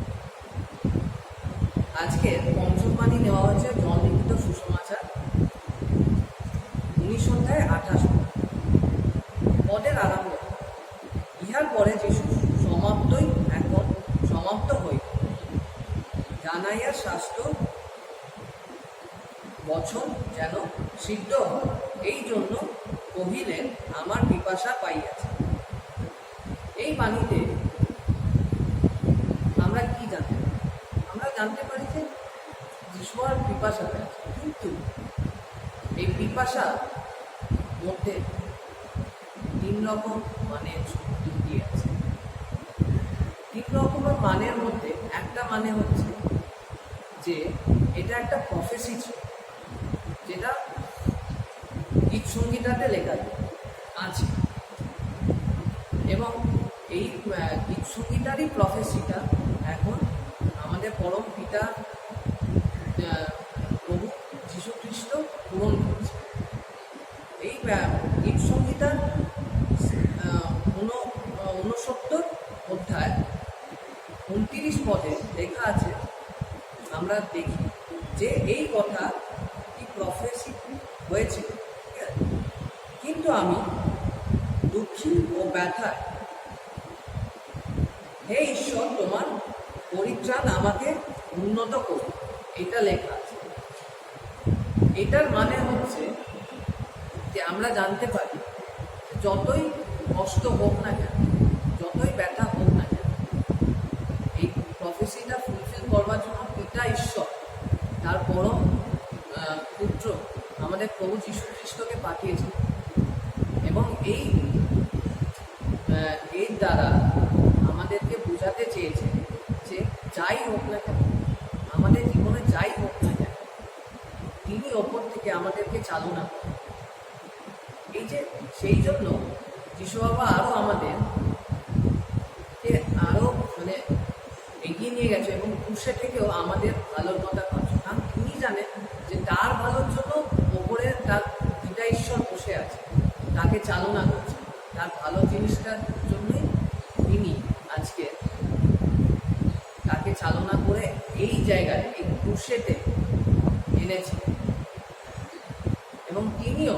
আজকে পঞ্চম বাণী নেওয়া হয়েছে জন লিখিত সুসমাচার 19:28 পদের আরম্ভ। ইহার পরে যিশু এখন সমাপ্ত হইল, জানাইয়া শাস্ত্র বচন যেন সিদ্ধ হয়, এই জন্য কহিলেন আমার পিপাসা পাইয়াছে। এই বাণীতে আমরা কি জানতে পারি? আমরা জানতে পারি যে যিশুর পিপাসা পেয়েছে, কিন্তু এই পিপাসা মধ্যে 3 রকম মানের যুক্তি আছে। 3 রকমের মানের মধ্যে একটা মানে হচ্ছে যে এটা একটা প্রফেসি ছিল, যেটা গীত সঙ্গীতাতে লেখা আছে, এবং এই গীত সঙ্গীতারই প্রফেসিটা এখন আমাদের পরম পিতা প্রভু যীশু খ্রিস্ট পূরণ করছে। এই গীত সঙ্গীতার 69 অধ্যায় 29 পদে লেখা আছে, আমরা দেখি যে এই কথা কি প্রফেসি হয়েছিল। কিন্তু আমি দুঃখী ও ব্যথায়, হে ঈশ্বর তোমার পরিত্রাণ আমাকে উন্নত করুন, এটা লেখা আছে। এটার মানে হচ্ছে যে আমরা জানতে পারি যতই কষ্ট হোক না কেন, যতই ব্যথা হোক না কেন, এই প্রফেসিটা ফুলফিল করবার জন্য পিতা ঈশ্বর তার পরম পুত্র আমাদের প্রভু যীশু খ্রিস্টকে পাঠিয়েছেন, এবং এর দ্বারা আমাদেরকে বোঝাতে চেয়েছে যে যাই হোক না কেন, আমাদের জীবনে যাই হোক না কেন, তিনি ওপর থেকে আমাদেরকে চালনা করেন। এই যে সেই জন্য যিশু বাবা আরও আমাদের আরও এগিয়ে নিয়ে গেছে এবং ক্রুশে থেকেও আমাদের ভালোর কথা ভাবছে, কারণ তিনি জানেন যে তার ভালোর জন্য ওপরে তার পিতা ঈশ্বর বসে আছে, তাকে চালনা করছে, তার ভালো জিনিসটার জন্যই তিনি আজকে তাকে চালনা করে এই জায়গায় এই ক্রুশেতে এনেছিলেন। এবং তিনিও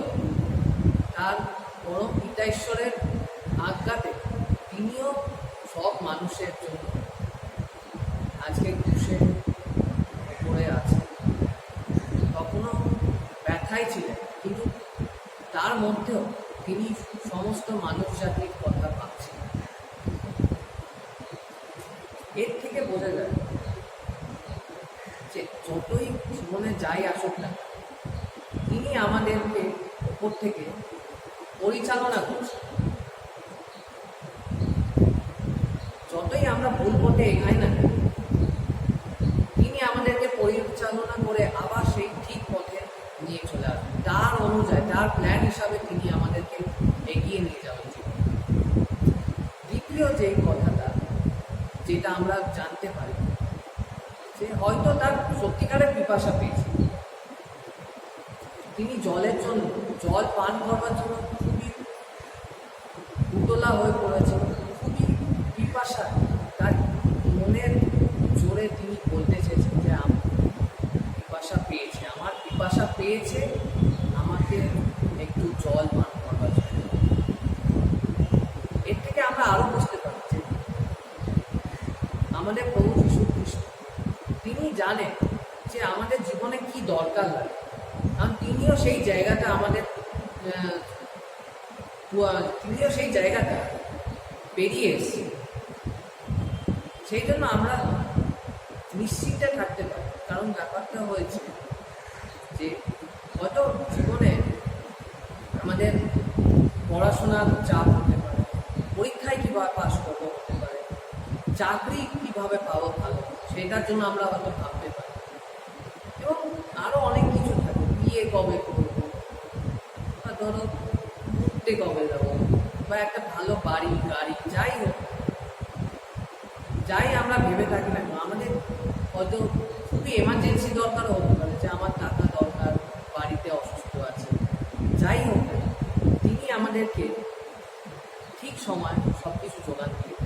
তার বড় পিতা ঈশ্বরের আজ্ঞাতে তিনিও সব মানুষের জন্য আজকে ক্রুশে পড়ে আছে। তখনও ব্যথায় ছিলেন, কিন্তু তার মধ্যেও তিনি সমস্ত মানব জাতির কথা ভাবছেন। এর থেকে বোঝা যায় যে যতই জীবনে যাই আসুক না, তিনি আমাদেরকে ওপর থেকে পরিচালনা করছেন। যতই আমরা ভুল পথে এগাই না, তিনি আমাদেরকে পরিচালনা করে আবার সেই ঠিক পথে নিয়ে চলে আসবেন। তার অনুযায়ী, তার প্ল্যান হিসাবে তিনি আমাদেরকে এগিয়ে নিয়ে যাবেন। দ্বিতীয় যে কথাটা যেটা আমরা জানতে পারি, যে হয়তো তার সত্যিকারের পিপাসা পেয়েছে, তিনি জলের জন্য, জল পান করবার জন্য খুবই উতলা হয়ে পড়েছেন, খুবই পিপাসা, তার মনের জোরে তিনি বলতে চেয়েছেন যে আমার পিপাসা পেয়েছে, আমার পিপাসা পেয়েছে, আমাকে একটু জল পান করবার জন্য। এর থেকে আমরা আরো বুঝতে পারি যে আমাদের প্রভু যীশু খ্রিস্ট তিনি জানেন যে আমাদের জীবনে কি দরকার লাগে, কারণ তিনিও সেই জায়গাটা পেরিয়ে এসেছেন। সেই জন্য আমরা নিশ্চিন্তে থাকতে পারি, কারণ ব্যাপারটা হয়েছে যে হয়তো জীবনে আমাদের পড়াশোনার চাপ হতে পারে, পরীক্ষায় কীভাবে পাশ করবো হতে পারে, চাকরি কীভাবে পাবো ভালো, সেটার জন্য আমরা হয়তো ভাবতে পারি, এবং আরও অনেক কিছু থাকে, বিয়ে কবে করবো, বা ধরো ঘুরতে কবে যাবো, বা একটা ভালো বাড়ি গাড়ি যাই হোক, যাই আমরা ভেবে থাকি না, আমাদের হয়তো খুবই এমার্জেন্সি দরকারও হতে পারে, যে আমার টাকা দরকার, বাড়িতে অসুস্থ আছে, যাই হোক তিনি আমাদেরকে ঠিক সময় সব কিছু জোগান দিয়ে,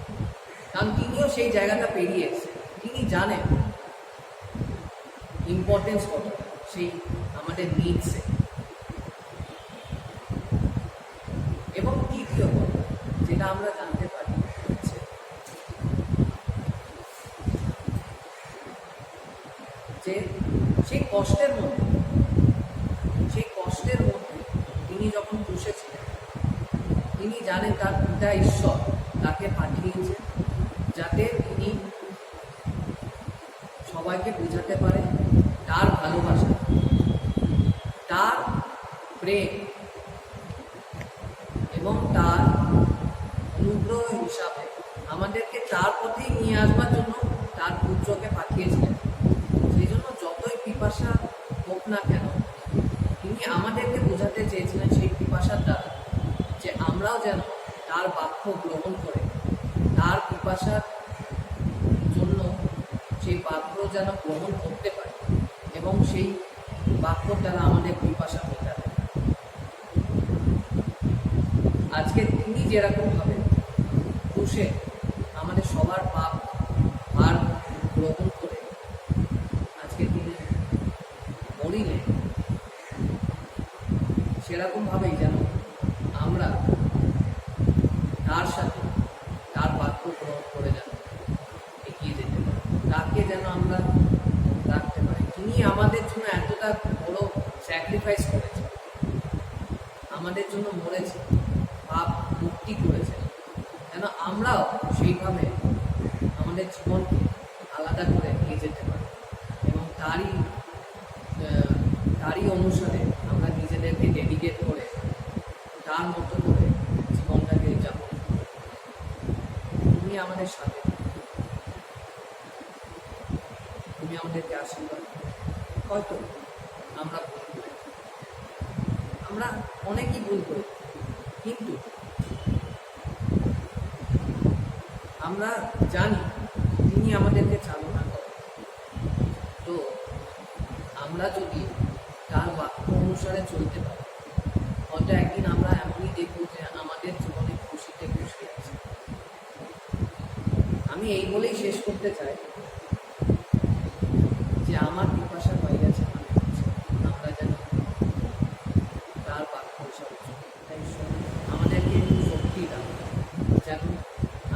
কারণ তিনিও সেই জায়গাটা পেরিয়ে এসেছেন। তিনি জানেন ইম্পর্টেন্স কত সেই আমাদের নিডসে। এবং তৃতীয় কথা যেটা আমরা জানতে পারি হচ্ছে যে সেই কষ্টের মধ্যে তিনি যখন বসেছিলেন, তিনি জানেন তার পিতা ঈশ্বর তাকে পাঠিয়েছে যাতে তিনি সবাইকে বোঝাতে পারে তার ভালোবাসা, তার প্রেম এবং তার অনুগ্রহ হিসাবে আমাদেরকে তার পথেই নিয়ে আসবার জন্য তার পুত্রকে পাঠিয়েছিলেন। সেই জন্য যতই পিপাসা হোক না কেন, তিনি আমাদেরকে বোঝাতে চেয়েছিলেন সেই পিপাসার দ্বারা, যে আমরাও যেন তার বাক্য গ্রহণ করে তার পিপাসার জন্য সেই বাক্য যেন গ্রহণ করতে পারি এবং সেই বাক্য দ্বারা আমাদের পিপাসা মেটাবে। আজকে তিনি যেরকমভাবে ক্রুশে আমাদের সবার পাপ আর গ্রহণ করে আজকে তিনি মরিলেন, সেরকমভাবেই যেন আমরা তার সাথে তার বাক্য গ্রহণ করে যেন এগিয়ে যেতে পারি, তাকে যেন আমরা রাখতে পারি। তিনি আমাদের জন্য এতটা বড় স্যাক্রিফাইস করেছেন, আমাদের জন্য মরেছে, পাপ মুক্তি করেছে, যেন আমরাও সেইভাবে আমাদের জীবনকে আলাদা করে নিয়ে যেতে পারি এবং তারই অনুসারে আমরা নিজেদেরকে ডেডিকেট করে তার মতো করে জীবনটাকে যাপন করি। তুমি আমাদের সাথে, তুমি আমাদেরকে আশীর্বাদ। হয়তো আমরা ভুল করি, আমরা অনেকই ভুল করি, কিন্তু আমরা জানি তিনি আমাদেরকে চালনা করেন। তো আমরা যদি তার বাক্য অনুসারে চলতে পারি, হয়তো একদিন আমরা এমনই দেখব যে আমাদের জীবনে খুশিতে খুশি আছে। আমি এই বলেই শেষ করতে চাই যে আমার পিপাসা হয়ে গেছে, মানে হচ্ছে আমরা যেন তার বাক্য অনুসারে চলি। তাই আমাদেরকে শক্তি দাও যেন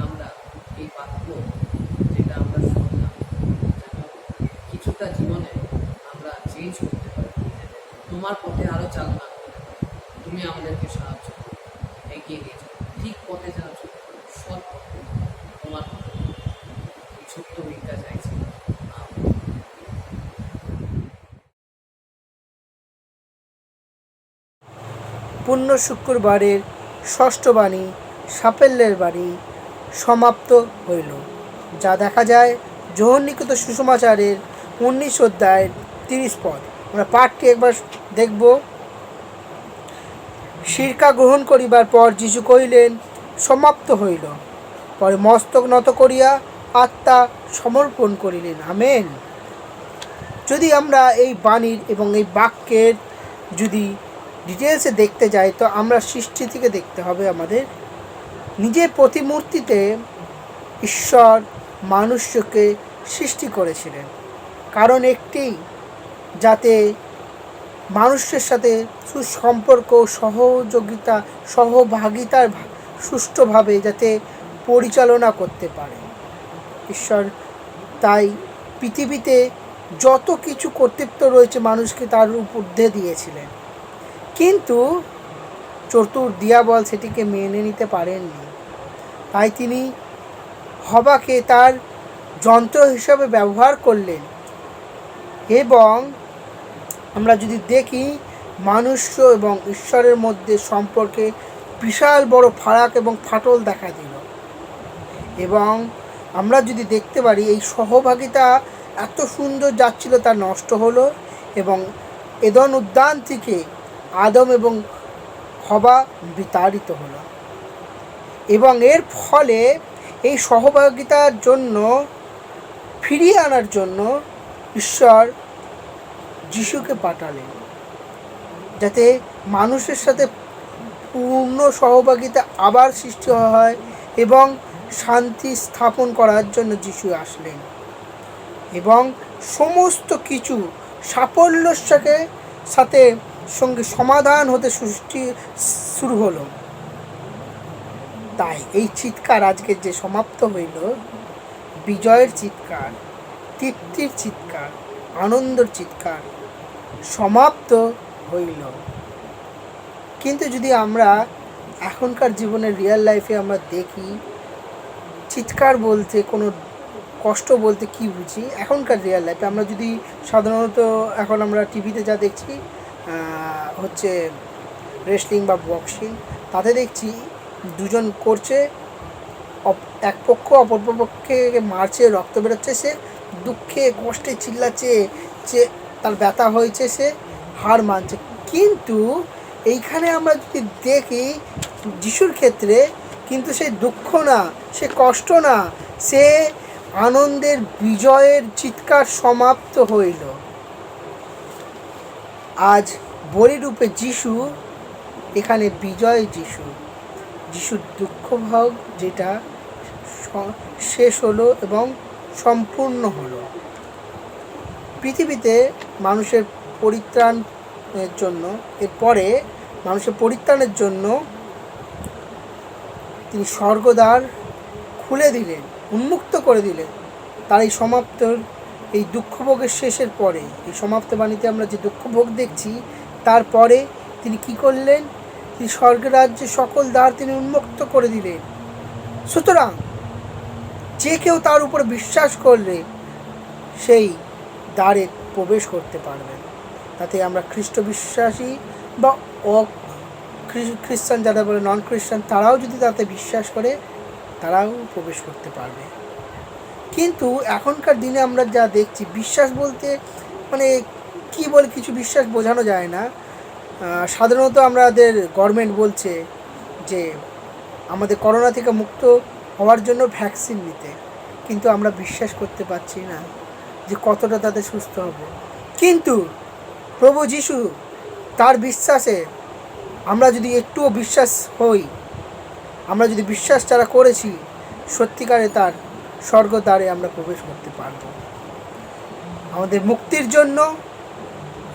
আমরা এই বাক্য যেটা আমরা শুনলাম, যেন কিছুটা জীবনে আমরা চেঞ্জ করতে পারি, তোমার পথে আরো চালনা করতে পারি। তুমি আমাদেরকে সাহায্য করো, এগিয়ে নিয়ে যাও, ঠিক পথে যেন চলতে পারি, সৎ পথে, তোমার পথে। এই ছোট্ট ভিক্ষা চাইছি। পুণ্য শুক্রবারের ষষ্ঠ বাণী সাফল্যের বাণী সমাপ্ত হইল, যা দেখা যায় জহন্নিকৃত সুসমাচারের 19 অধ্যায়ের 30 পদ। আমরা পাঠটি একবার দেখব। শিরকা গ্রহণ করিবার পর যীশু কহিলেন, সমাপ্ত হইল। পরে মস্তক নত করিয়া আত্মা সমর্পণ করিলেন। আমেন। যদি আমরা এই বাণীর এবং এই বাক্যের যদি ডিটেলসে দেখতে যাই, তো আমরা সৃষ্টি থেকে দেখতে হবে। আমাদের নিজের প্রতিমূর্তিতে ঈশ্বর মানুষকে সৃষ্টি করেছিলেন, কারণ একটি, যাতে মানুষের সাথে সুসম্পর্ক, সহযোগিতা, সহভাগিতার সুষ্ঠুভাবে যাতে পরিচালনা করতে পারে ঈশ্বর। তাই পৃথিবীতে যত কিছু কর্তৃত্ব রয়েছে মানুষকে তার ঊর্ধ্বে দিয়েছিলেন, কিন্তু চতুর দিয়াবল সেটিকে মেনে নিতে পারেননি। তাই তিনি হবাকে তার যন্ত্র হিসাবে ব্যবহার করলেন। এবং আমরা যদি দেখি, মানুষ এবং ঈশ্বরের মধ্যে সম্পর্কে বিশাল বড় ফারাক এবং ফাটল দেখা দিল। এবং আমরা যদি দেখতে পারি, এই সহভাগিতা এত সুন্দর যাচ্ছিল, তা নষ্ট হলো এবং এদন উদ্যান থেকে আদম এবং হবা বিতাড়িত হলো। এবং এর ফলে এই সহভাগিতার জন্য ফিরিয়ে আনার জন্য ঈশ্বর যিশুকে পাঠালেন, যাতে মানুষের সাথে পূর্ণ সহভাগিতা আবার সৃষ্টি হয় এবং শান্তি স্থাপন করার জন্য যিশু আসলেন। এবং সমস্ত কিছু সাফল্যের সাথে সঙ্গে সমাধান হতে শুরু হলো। তাই এই চিৎকার আজকে যে সমাপ্ত হইল, বিজয়ের চিৎকার, তৃপ্তির চিৎকার, আনন্দের চিৎকার সমাপ্ত হইল। কিন্তু যদি আমরা এখনকার জীবনের রিয়েল লাইফে আমরা দেখি, চিৎকার বলতে, কোনো কষ্ট বলতে কি বুঝি এখনকার রিয়েল লাইফে, আমরা যদি সাধারণত এখন আমরা টিভিতে যা দেখছি হচ্ছে রেসলিং বা বক্সিং, তাতে দেখছি দুজন করছে, এক পক্ষ অপর পক্ষে মারছে, রক্ত বেরোচ্ছে, সে দুঃখে কষ্টে চিল্লাচ্ছে, যে তার ব্যথা হয়েছে, সে হার মানছে। কিন্তু এইখানে আমরা যদি দেখি যিশুর ক্ষেত্রে, কিন্তু সে দুঃখ না, সে কষ্ট না, সে আনন্দের বিজয়ের চিৎকার সমাপ্ত হইল। আজ বলিরূপে যিশু এখানে বিজয় যিশু, যিশুর দুঃখ ভোগ যেটা শেষ হলো এবং সম্পূর্ণ হলো। পৃথিবীতে মানুষের পরিত্রাণের জন্য, এরপরে মানুষের পরিত্রাণের জন্য তিনি স্বর্গদ্বার খুলে দিলেন, উন্মুক্ত করে দিলেন। তার এই সমাপ্তর, এই দুঃখভোগের শেষের পরে, এই সমাপ্ত বাণীতে আমরা যে দুঃখভোগ দেখছি, তারপরে তিনি কি করলেন? তিনি স্বর্গের রাজ্যে সকল দ্বার তিনি উন্মুক্ত করে দিলেন। সুতরাং যে কেউ তার উপর বিশ্বাস করলে সেই দ্বারে প্রবেশ করতে পারবেন। তাতে আমরা খ্রিস্ট বিশ্বাসী বা খ্রিস্টান যারা বলে, নন খ্রিস্টান, তারাও যদি তাতে বিশ্বাস করে, তারাও প্রবেশ করতে পারবে। কিন্তু এখনকার দিনে আমরা যা দেখছি, বিশ্বাস বলতে মানে কি বলে, কিছু বিশ্বাস বোঝানো যায় না। সাধারণত আমাদের গভর্নমেন্ট বলছে যে আমাদের করোনা থেকে মুক্ত হওয়ার জন্য ভ্যাকসিন নিতে, কিন্তু আমরা বিশ্বাস করতে পারছি না যে কতটা তাদের সুস্থ হবে। কিন্তু প্রভু যিশু তার বিশ্বাসে আমরা যদি একটুও বিশ্বাস হই, আমরা যদি বিশ্বাস যারা করেছি, সত্যিকারে তার স্বর্গদ্বারে আমরা প্রবেশ করতে পারব। আমাদের মুক্তির জন্য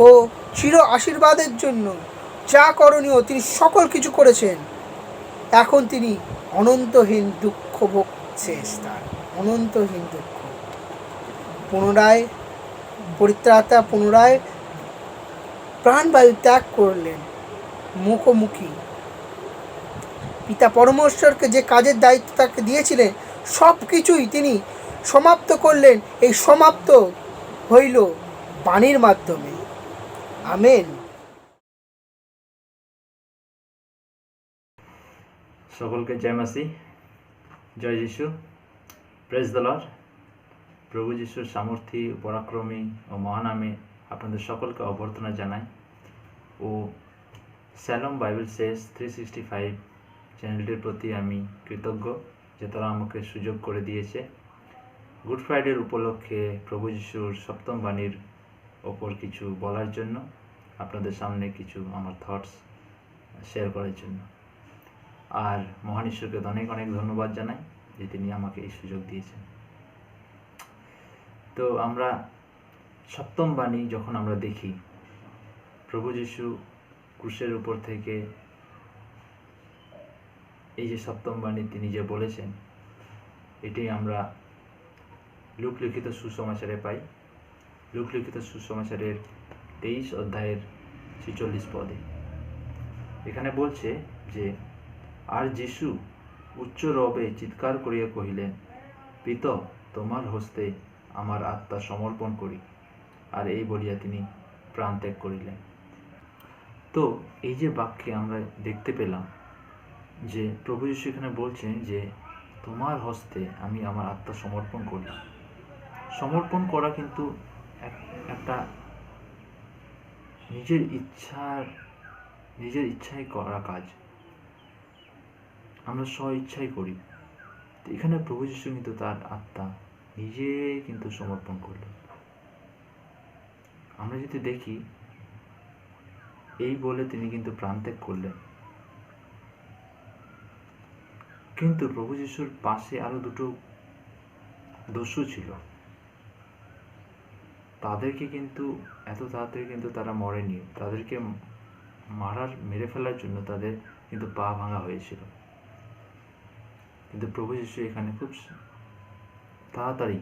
ও চির আশীর্বাদের জন্য যা করণীয় তিনি সকল কিছু করেছেন। এখন তিনি অনন্তহীন দুঃখ ভোগ শেষ, তার অনন্তহীন দুঃখ। পুনরায় পরিত্রাতা পুনরায় প্রাণবায়ু ত্যাগ করলেন, মুখোমুখি পিতা পরমেশ্বরকে যে কাজের দায়িত্ব তাকে দিয়েছিলেন সব কিছুই তিনি সমাপ্ত করলেন। এই সমাপ্ত হইল বাণীর মাধ্যমে। আমেন। সকলকে জয় মাসি, জয় যিশু, প্রেজ দ্য লর্ড। প্রভু যিশুর সামর্থ্য, পরাক্রমী ও মহানামে আপনাদের সকলকে অভ্যর্থনা জানাই ও স্যালম বাইবেল সেস 365 চ্যানেলটির প্রতি আমি কৃতজ্ঞ যে তারা আমাকে সুযোগ করে দিয়েছে গুড ফ্রাইডের উপলক্ষে প্রভু যিশুর সপ্তম বাণীর ওপর কিছু বলার জন্য, আপনাদের সামনে কিছু আমার থটস শেয়ার করার জন্য। আর মহান ঈশ্বরকে অনেক অনেক ধন্যবাদ জানাই যে তিনি আমাকে এই সুযোগ দিয়েছেন। তো আমরা সপ্তম বাণী যখন আমরা দেখি, প্রভু যিশু ক্রুশের উপর থেকে এই যে সপ্তম বাণী তিনি যে বলেছেন, এটি আমরা লুক লিখিত সুসমাচারে পাই। লুক লিখিত সুসমাচারের 23 অধ্যায়ের 46 পদে এখানে বলছে যে, আর যিশু উচ্চ রবে চিৎকার করিয়া কহিলেন, পিত, তোমার হস্তে আমার আত্মা সমর্পণ করি। আর এই বলিয়া তিনি প্রাণ ত্যাগ করিলেন। তো এই যে বাক্যে আমরা দেখতে পেলাম যে প্রভু যীশু এখানে বলছেন যে তোমার হস্তে আমি আমার আত্মা সমর্পণ করলাম। সমর্পণ করা কিন্তু একটা নিজের ইচ্ছায় করা কাজ, আমরা স্ব ইচ্ছাই করি। তো এখানে প্রভু যীশু কিন্তু তার আত্মা নিজে কিন্তু সমর্পণ করলেন। আমরা যদি দেখি, এই বলে তিনি কিন্তু প্রাণত্যাগ করলেন। কিন্তু প্রভু যীশুর পাশে আরো দুটো দস্যু ছিল, তাদেরকে কিন্তু এত তাড়াতাড়ি কিন্তু তারা মরেনি। তাদেরকে মেরে ফেলার জন্য তাদের কিন্তু পা ভাঙা হয়েছিল, কিন্তু প্রভু যীশু এখানে খুব তাড়াতাড়ি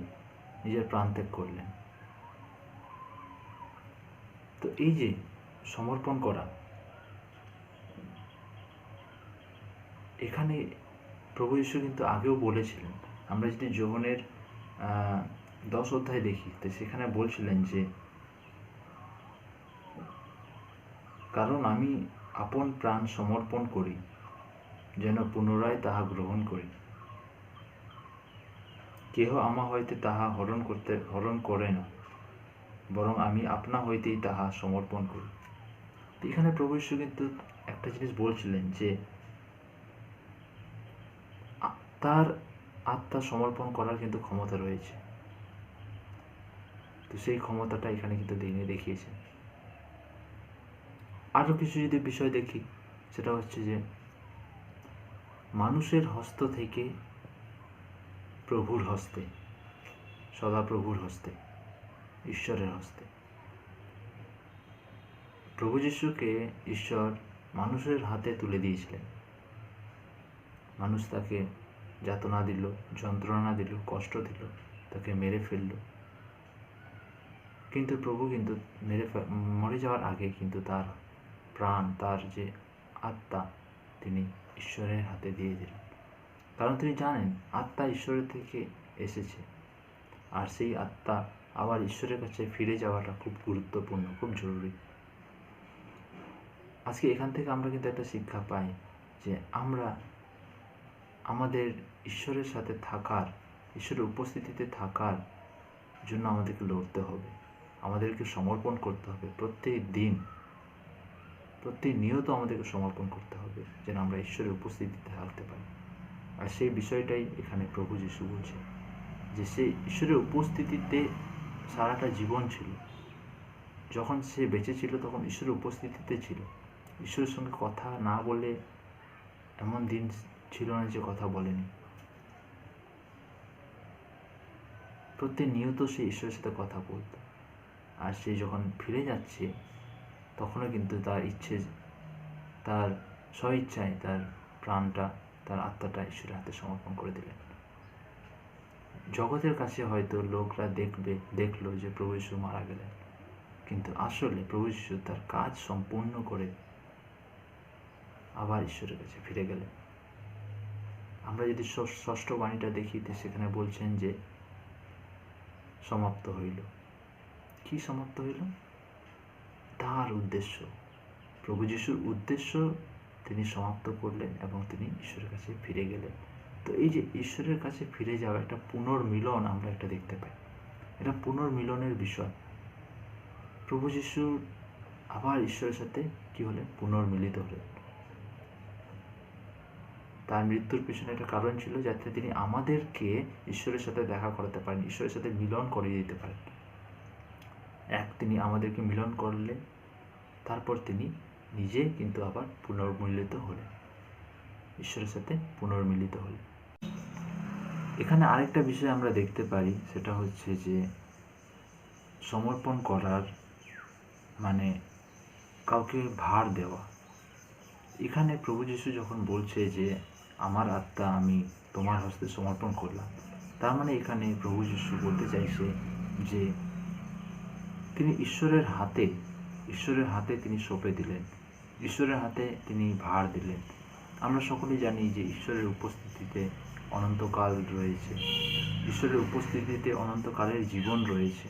নিজের প্রাণ ত্যাগ করলেন। তো এই যে সমর্পণ করা, এখানে প্রভু যীশু কিন্তু আগেও বলেছিলেন। আমরা যদি যোহনের 10 অধ্যায় দেখি, তো সেখানে বলছিলেন যে, কারণ আমি আপন প্রাণ সমর্পণ করি যেন পুনরায় তাহা গ্রহণ করি। কেহ আমা হইতে তাহা হরণ করে না, বরং আমি আপনা হইতেই তাহা সমর্পণ করি। এখানে প্রভু যীশু কিন্তু একটা জিনিস বলছিলেন যে তার আত্মা সমর্পণ করার কিন্তু ক্ষমতা রয়েছে। তো সেই ক্ষমতাটা এখানে কিন্তু তিনি দেখিয়েছেন। আরো কিছু যদি বিষয় দেখি, সেটা হচ্ছে যে মানুষের হস্ত থেকে প্রভুর হস্তে, সদা প্রভুর হস্তে, ঈশ্বরের হস্তে। প্রভু যীশুকে ঈশ্বর মানুষের হাতে তুলে দিয়েছিলেন। মানুষ তাকে যাতনা দিল, যন্ত্রণা দিল, কষ্ট দিল, তাকে মেরে ফেলল। কিন্তু প্রভু কিন্তু মরে যাওয়ার আগে কিন্তু তার প্রাণ, তার যে আত্মা, তিনি ঈশ্বরের হাতে দিয়ে দিলেন। কারণ তিনি জানেন আত্মা ঈশ্বরের থেকে এসেছে, আর সেই আত্মা আবার ঈশ্বরের কাছে ফিরে যাওয়াটা খুব গুরুত্বপূর্ণ, খুব জরুরি। আজকে এখান থেকে আমরা কিন্তু একটা শিক্ষা পাই যে আমরা আমাদের ঈশ্বরের সাথে থাকার, ঈশ্বরের উপস্থিতিতে থাকার জন্য আমাদেরকে লড়তে হবে, আমাদেরকে সমর্পণ করতে হবে। প্রতিনিয়ত আমাদেরকে সমর্পণ করতে হবে যেন আমরা ঈশ্বরের উপস্থিতিতে থাকতে পারি। আর সেই বিষয়টাই এখানে প্রভু যীশু বলছেন। যে সে ঈশ্বরের উপস্থিতিতে সারাটা জীবন ছিল। যখন সে বেঁচে ছিল তখন ঈশ্বরের উপস্থিতিতে ছিল। ঈশ্বরের সঙ্গে কথা না বলে এমন দিন ছিল না যে কথা বলেনি। প্রতিনিয়ত সে ঈশ্বরের সাথে কথা বলত। আর সে যখন ফিরে যাচ্ছে তখনও কিন্তু তার ইচ্ছে, তার স্বইচ্ছায় তার প্রাণটা, তার আত্মাটা ঈশ্বরের হাতে সমর্পণ করে দিলেন। জগতের কাছে হয়তো লোকরা দেখলো যে প্রভু যীশু মারা গেলেন, কিন্তু আসলে প্রভু যীশু তার কাজ সম্পূর্ণ করে আবার ঈশ্বরের কাছে ফিরে গেলেন। আমরা যদি ষষ্ঠ বাণীটা দেখি, সেখানে বলছেন যে সমাপ্ত হইল। কি সমাপ্ত হইল? তার উদ্দেশ্য, প্রভু যীশুর উদ্দেশ্য তিনি সমাপ্ত করলেন এবং তিনি ঈশ্বরের কাছে ফিরে গেলেন। তো এই যে ঈশ্বরের কাছে ফিরে যাওয়া, একটা পুনর্মিলন আমরা একটা দেখতে পাই। এটা পুনর্মিলনের বিষয়। প্রভু যীশু আবার ঈশ্বরের সাথে কি হলেন? পুনর্মিলিত হলেন। তার মৃত্যুর পিছনে একটা কারণ ছিল, যাতে তিনি আমাদেরকে ঈশ্বরের সাথে দেখা করাতে পারেন, ঈশ্বরের সাথে মিলন করিয়ে দিতে পারেন। তিনি আমাদেরকে মিলন করলেন, তারপর তিনি নিজে কিন্তু আবার পুনর্মিলিত হলেন, ঈশ্বরের সাথে পুনর্মিলিত হলেন। এখানে আরেকটা বিষয় আমরা দেখতে পারি, সেটা হচ্ছে যে সমর্পণ করার মানে কাউকে ভার দেওয়া। এখানে প্রভু যীশু যখন বলছে যে আমার আত্মা আমি তোমার হস্তে সমর্পণ করলাম, তার মানে এখানে প্রভু যীশু বলতে চাইছে যে তিনি ঈশ্বরের হাতে তিনি সঁপে দিলেন, ঈশ্বরের হাতে তিনি ভার দিলেন। আমরা সকলেই জানি যে ঈশ্বরের উপস্থিতিতে অনন্তকাল রয়েছে, ঈশ্বরের উপস্থিতিতে অনন্তকালের জীবন রয়েছে।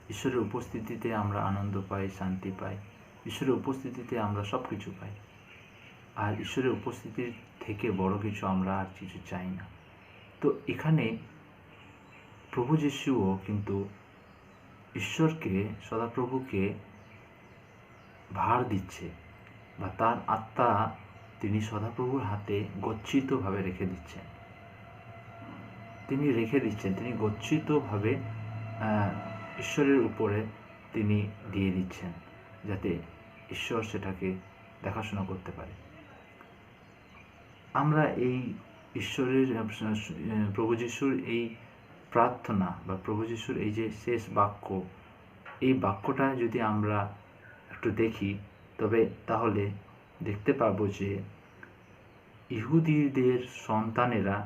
ঈশ্বরের উপস্থিতিতে আমরা আনন্দ পাই, শান্তি পাই, ঈশ্বরের উপস্থিতিতে আমরা সব কিছু পাই। আর ঈশ্বরের উপস্থিতির থেকে বড় কিছু আমরা আর কিছু চাই না। তো এখানে প্রভু যীশুও কিন্তু ঈশ্বরকে, সদাপ্রভুকে ভার দিচ্ছে, বা তার আত্মা তিনি সদাপ্রভুর হাতে গচ্ছিতভাবে রেখে দিচ্ছেন। তিনি গচ্ছিতভাবে ঈশ্বরের উপরে তিনি দিয়ে দিচ্ছেন, যাতে ঈশ্বর সেটাকে দেখাশোনা করতে পারে। আমরা এই ঈশ্বরের প্রভু যীশুর এই প্রার্থনা বা প্রভু যীশুর এই যে শেষ বাক্য, এই বাক্যটা যদি আমরা একটু দেখি, তবে তাহলে দেখতে পাবো যে ইহুদিদের সন্তানেরা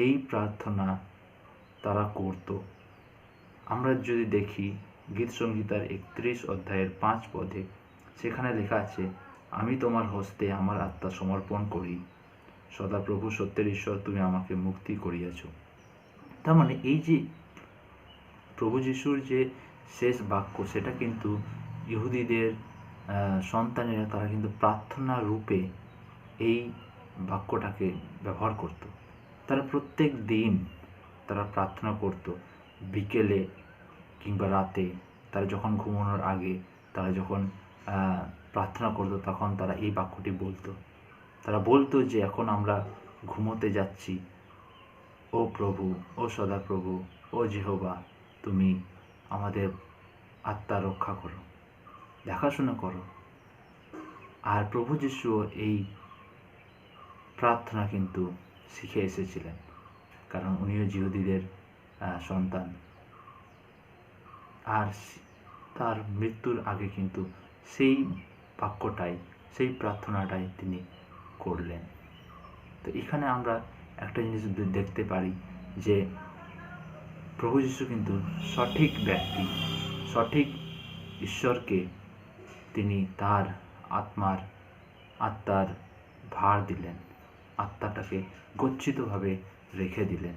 এই প্রার্থনা তারা করত। আমরা যদি দেখি গীত সংহিতার 31 অধ্যায়ের 5 পদে, সেখানে লেখা আছে, আমি তোমার হস্তে আমার আত্মা সমর্পণ করি, সদাপ্রভু সত্যের ঈশ্বর, তুমি আমাকে মুক্তি করিয়াছ। তার মানে এই যে প্রভু যীশুর যে শেষ বাক্য, সেটা কিন্তু ইহুদিদের সন্তানেরা তারা কিন্তু প্রার্থনা রূপে এই বাক্যটাকে ব্যবহার করত। তারা প্রত্যেক দিন তারা প্রার্থনা করত, বিকেলে কিংবা রাতে, তারা যখন ঘুমানোর আগে তারা যখন প্রার্থনা করত, তখন তারা এই বাক্যটি বলতো। তারা বলতো যে এখন আমরা ঘুমোতে যাচ্ছি, ও প্রভু, ও সদাপ্রভু, ও যেহোবা, তুমি আমাদের আত্মা রক্ষা করো, দেখাশোনা করো। আর প্রভু যীশু এই প্রার্থনা কিন্তু শিখে এসেছিলেন, কারণ উনিও ইহুদিদের সন্তান। আর তার মৃত্যুর আগে কিন্তু সেই বাক্যটাই, সেই প্রার্থনাটাই তিনি করলেন। তো এখানে আমরা একটা জিনিস দেখতে পারি যে প্রভু যীশু কিন্তু সঠিক ব্যক্তি, সঠিক ঈশ্বরকে তিনি তার আত্মার ভার দিলেন, আত্মাটাকে গচ্ছিতভাবে রেখে দিলেন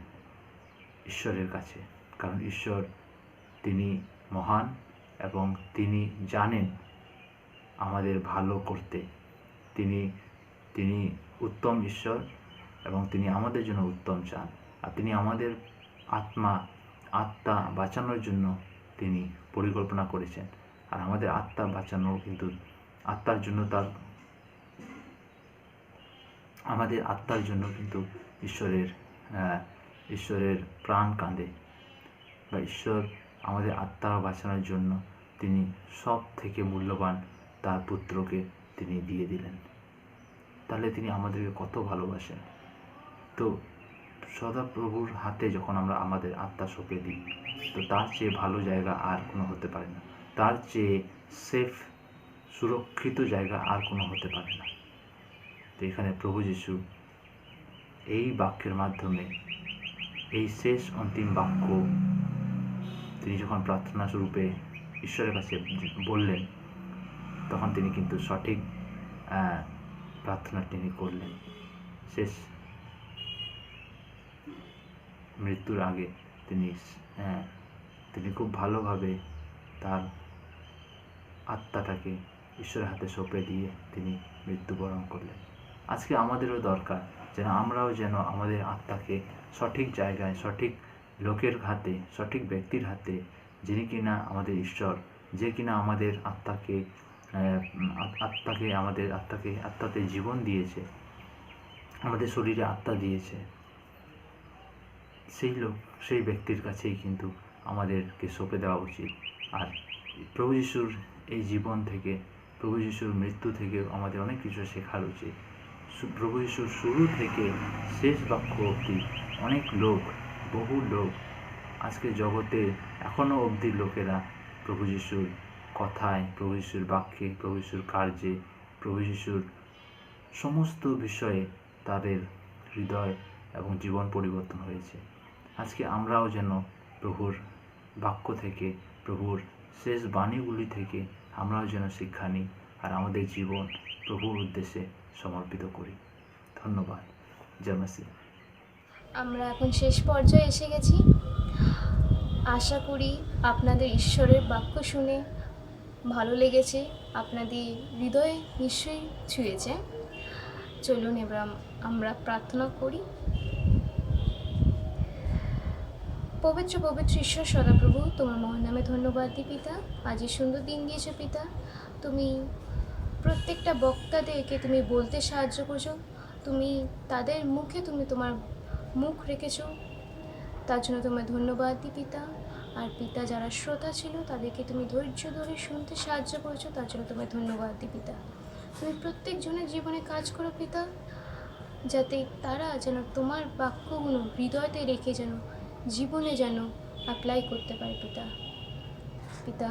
ঈশ্বরের কাছে। কারণ ঈশ্বর তিনি মহান এবং তিনি জানেন আমাদের ভালো করতে। তিনি উত্তম ঈশ্বর এবং তিনি আমাদের জন্য উত্তম চান। আর তিনি আমাদের আত্মা বাঁচানোর জন্য তিনি পরিকল্পনা করেছেন। আর আমাদের আত্মা বাঁচানো কিন্তু আমাদের আত্মার জন্য কিন্তু ঈশ্বরের ঈশ্বরের প্রাণ কাঁদে, বা ঈশ্বর আমাদের আত্মা বাঁচানোর জন্য তিনি সব থেকে মূল্যবান তার পুত্রকে তিনি দিয়ে দিলেন। তাহলে তিনি আমাদেরকে কত ভালোবাসেন। তো সদাপ্রভুর হাতে যখন আমরা আমাদের আত্মা সঁপে দিই, তো তার চেয়ে ভালো জায়গা আর কোনো হতে পারে না, তার চেয়ে সেফ সুরক্ষিত জায়গা আর কোনো হতে পারে না। তো এখানে প্রভু যিশু এই বাক্যের মাধ্যমে, এই শেষ অন্তিম বাক্য তিনি যখন প্রার্থনা স্বরূপে ঈশ্বরের কাছে বললেন, তখন তিনি কিন্তু সঠিক প্রার্থনা তিনি করলেন। শেষ মৃত্যুর আগে তিনি খুব ভালোভাবে তার আত্মাটাকে ঈশ্বরের হাতে সঁপে দিয়ে তিনি মৃত্যুবরণ করলেন। আজকে আমাদেরও দরকার যেন আমরাও যেন আমাদের আত্মাকে সঠিক জায়গায়, সঠিক লোকের হাতে, সঠিক ব্যক্তির হাতে, যিনি কিনা আমাদের ঈশ্বর, যে কিনা আমাদের আত্মাতে জীবন দিয়েছে, আমাদের শরীরে আত্মা দিয়েছে, সেই ব্যক্তির কাছেই কিন্তু আমাদেরকে সঁপে দেওয়া উচিত। আর প্রভু যিশুর এই জীবন থেকে, প্রভু যিশুর মৃত্যু থেকে আমাদের অনেক কিছু শেখার উচিত। প্রভু যিশুর শুরু থেকে শেষ বাক্য অবধি অনেক লোক, বহু লোক, আজকে জগতে এখনও অবধি লোকেরা প্রভু যিশুর কথায়, প্রভু যিশুর বাক্যে, প্রভু যিশুর কার্যে, প্রভু যিশুর সমস্ত বিষয়ে তাদের হৃদয় এবং জীবন পরিবর্তন হয়েছে। আজকে আমরাও যেন প্রভুর বাক্য থেকে, প্রভুর শেষ বাণীগুলি থেকে আমরাও যেন শিক্ষা নিই আর আমাদের জীবন প্রভুর উদ্দেশ্যে সমর্পিত করি। ধন্যবাদ। জয় মাসি। আমরা এখন শেষ পর্যায়ে এসে গেছি। আশা করি আপনাদের ঈশ্বরের বাক্য শুনে ভালো লেগেছে, আপনাদের হৃদয়ে নিশ্চয়ই ছুঁয়েছে। চলুন এবার আমরা প্রার্থনা করি। পবিত্র পবিত্র ঈশ্বর সদাপ্রভু, তোমার মহান নামে ধন্যবাদ দিই পিতা। আজ এই সুন্দর দিন দিয়েছো পিতা। তুমি প্রত্যেকটা বক্তাদেরকে তুমি বলতে সাহায্য করছো, তুমি তাদের মুখে তুমি তোমার মুখ রেখেছো, তার জন্য তোমায় ধন্যবাদ দিই পিতা। আর পিতা, যারা শ্রোতা ছিল তাদেরকে তুমি ধৈর্য ধরে শুনতে সাহায্য করেছো, তার জন্য তোমায় ধন্যবাদ দিই পিতা। তুমি প্রত্যেকজনের জীবনে কাজ করো পিতা, যাতে তারা যেন তোমার বাক্যগুলো হৃদয়তে রেখে যেন জীবনে যেন অ্যাপ্লাই করতে পারে পিতা। পিতা,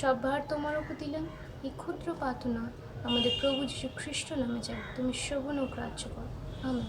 সব ভার তোমার উপর দিলাম। এই ক্ষুদ্র প্রার্থনা আমাদের প্রভু যীশু খ্রিস্ট নামে চাই, তুমি শ্রবণ ও গ্রাহ্য করো। আমেন।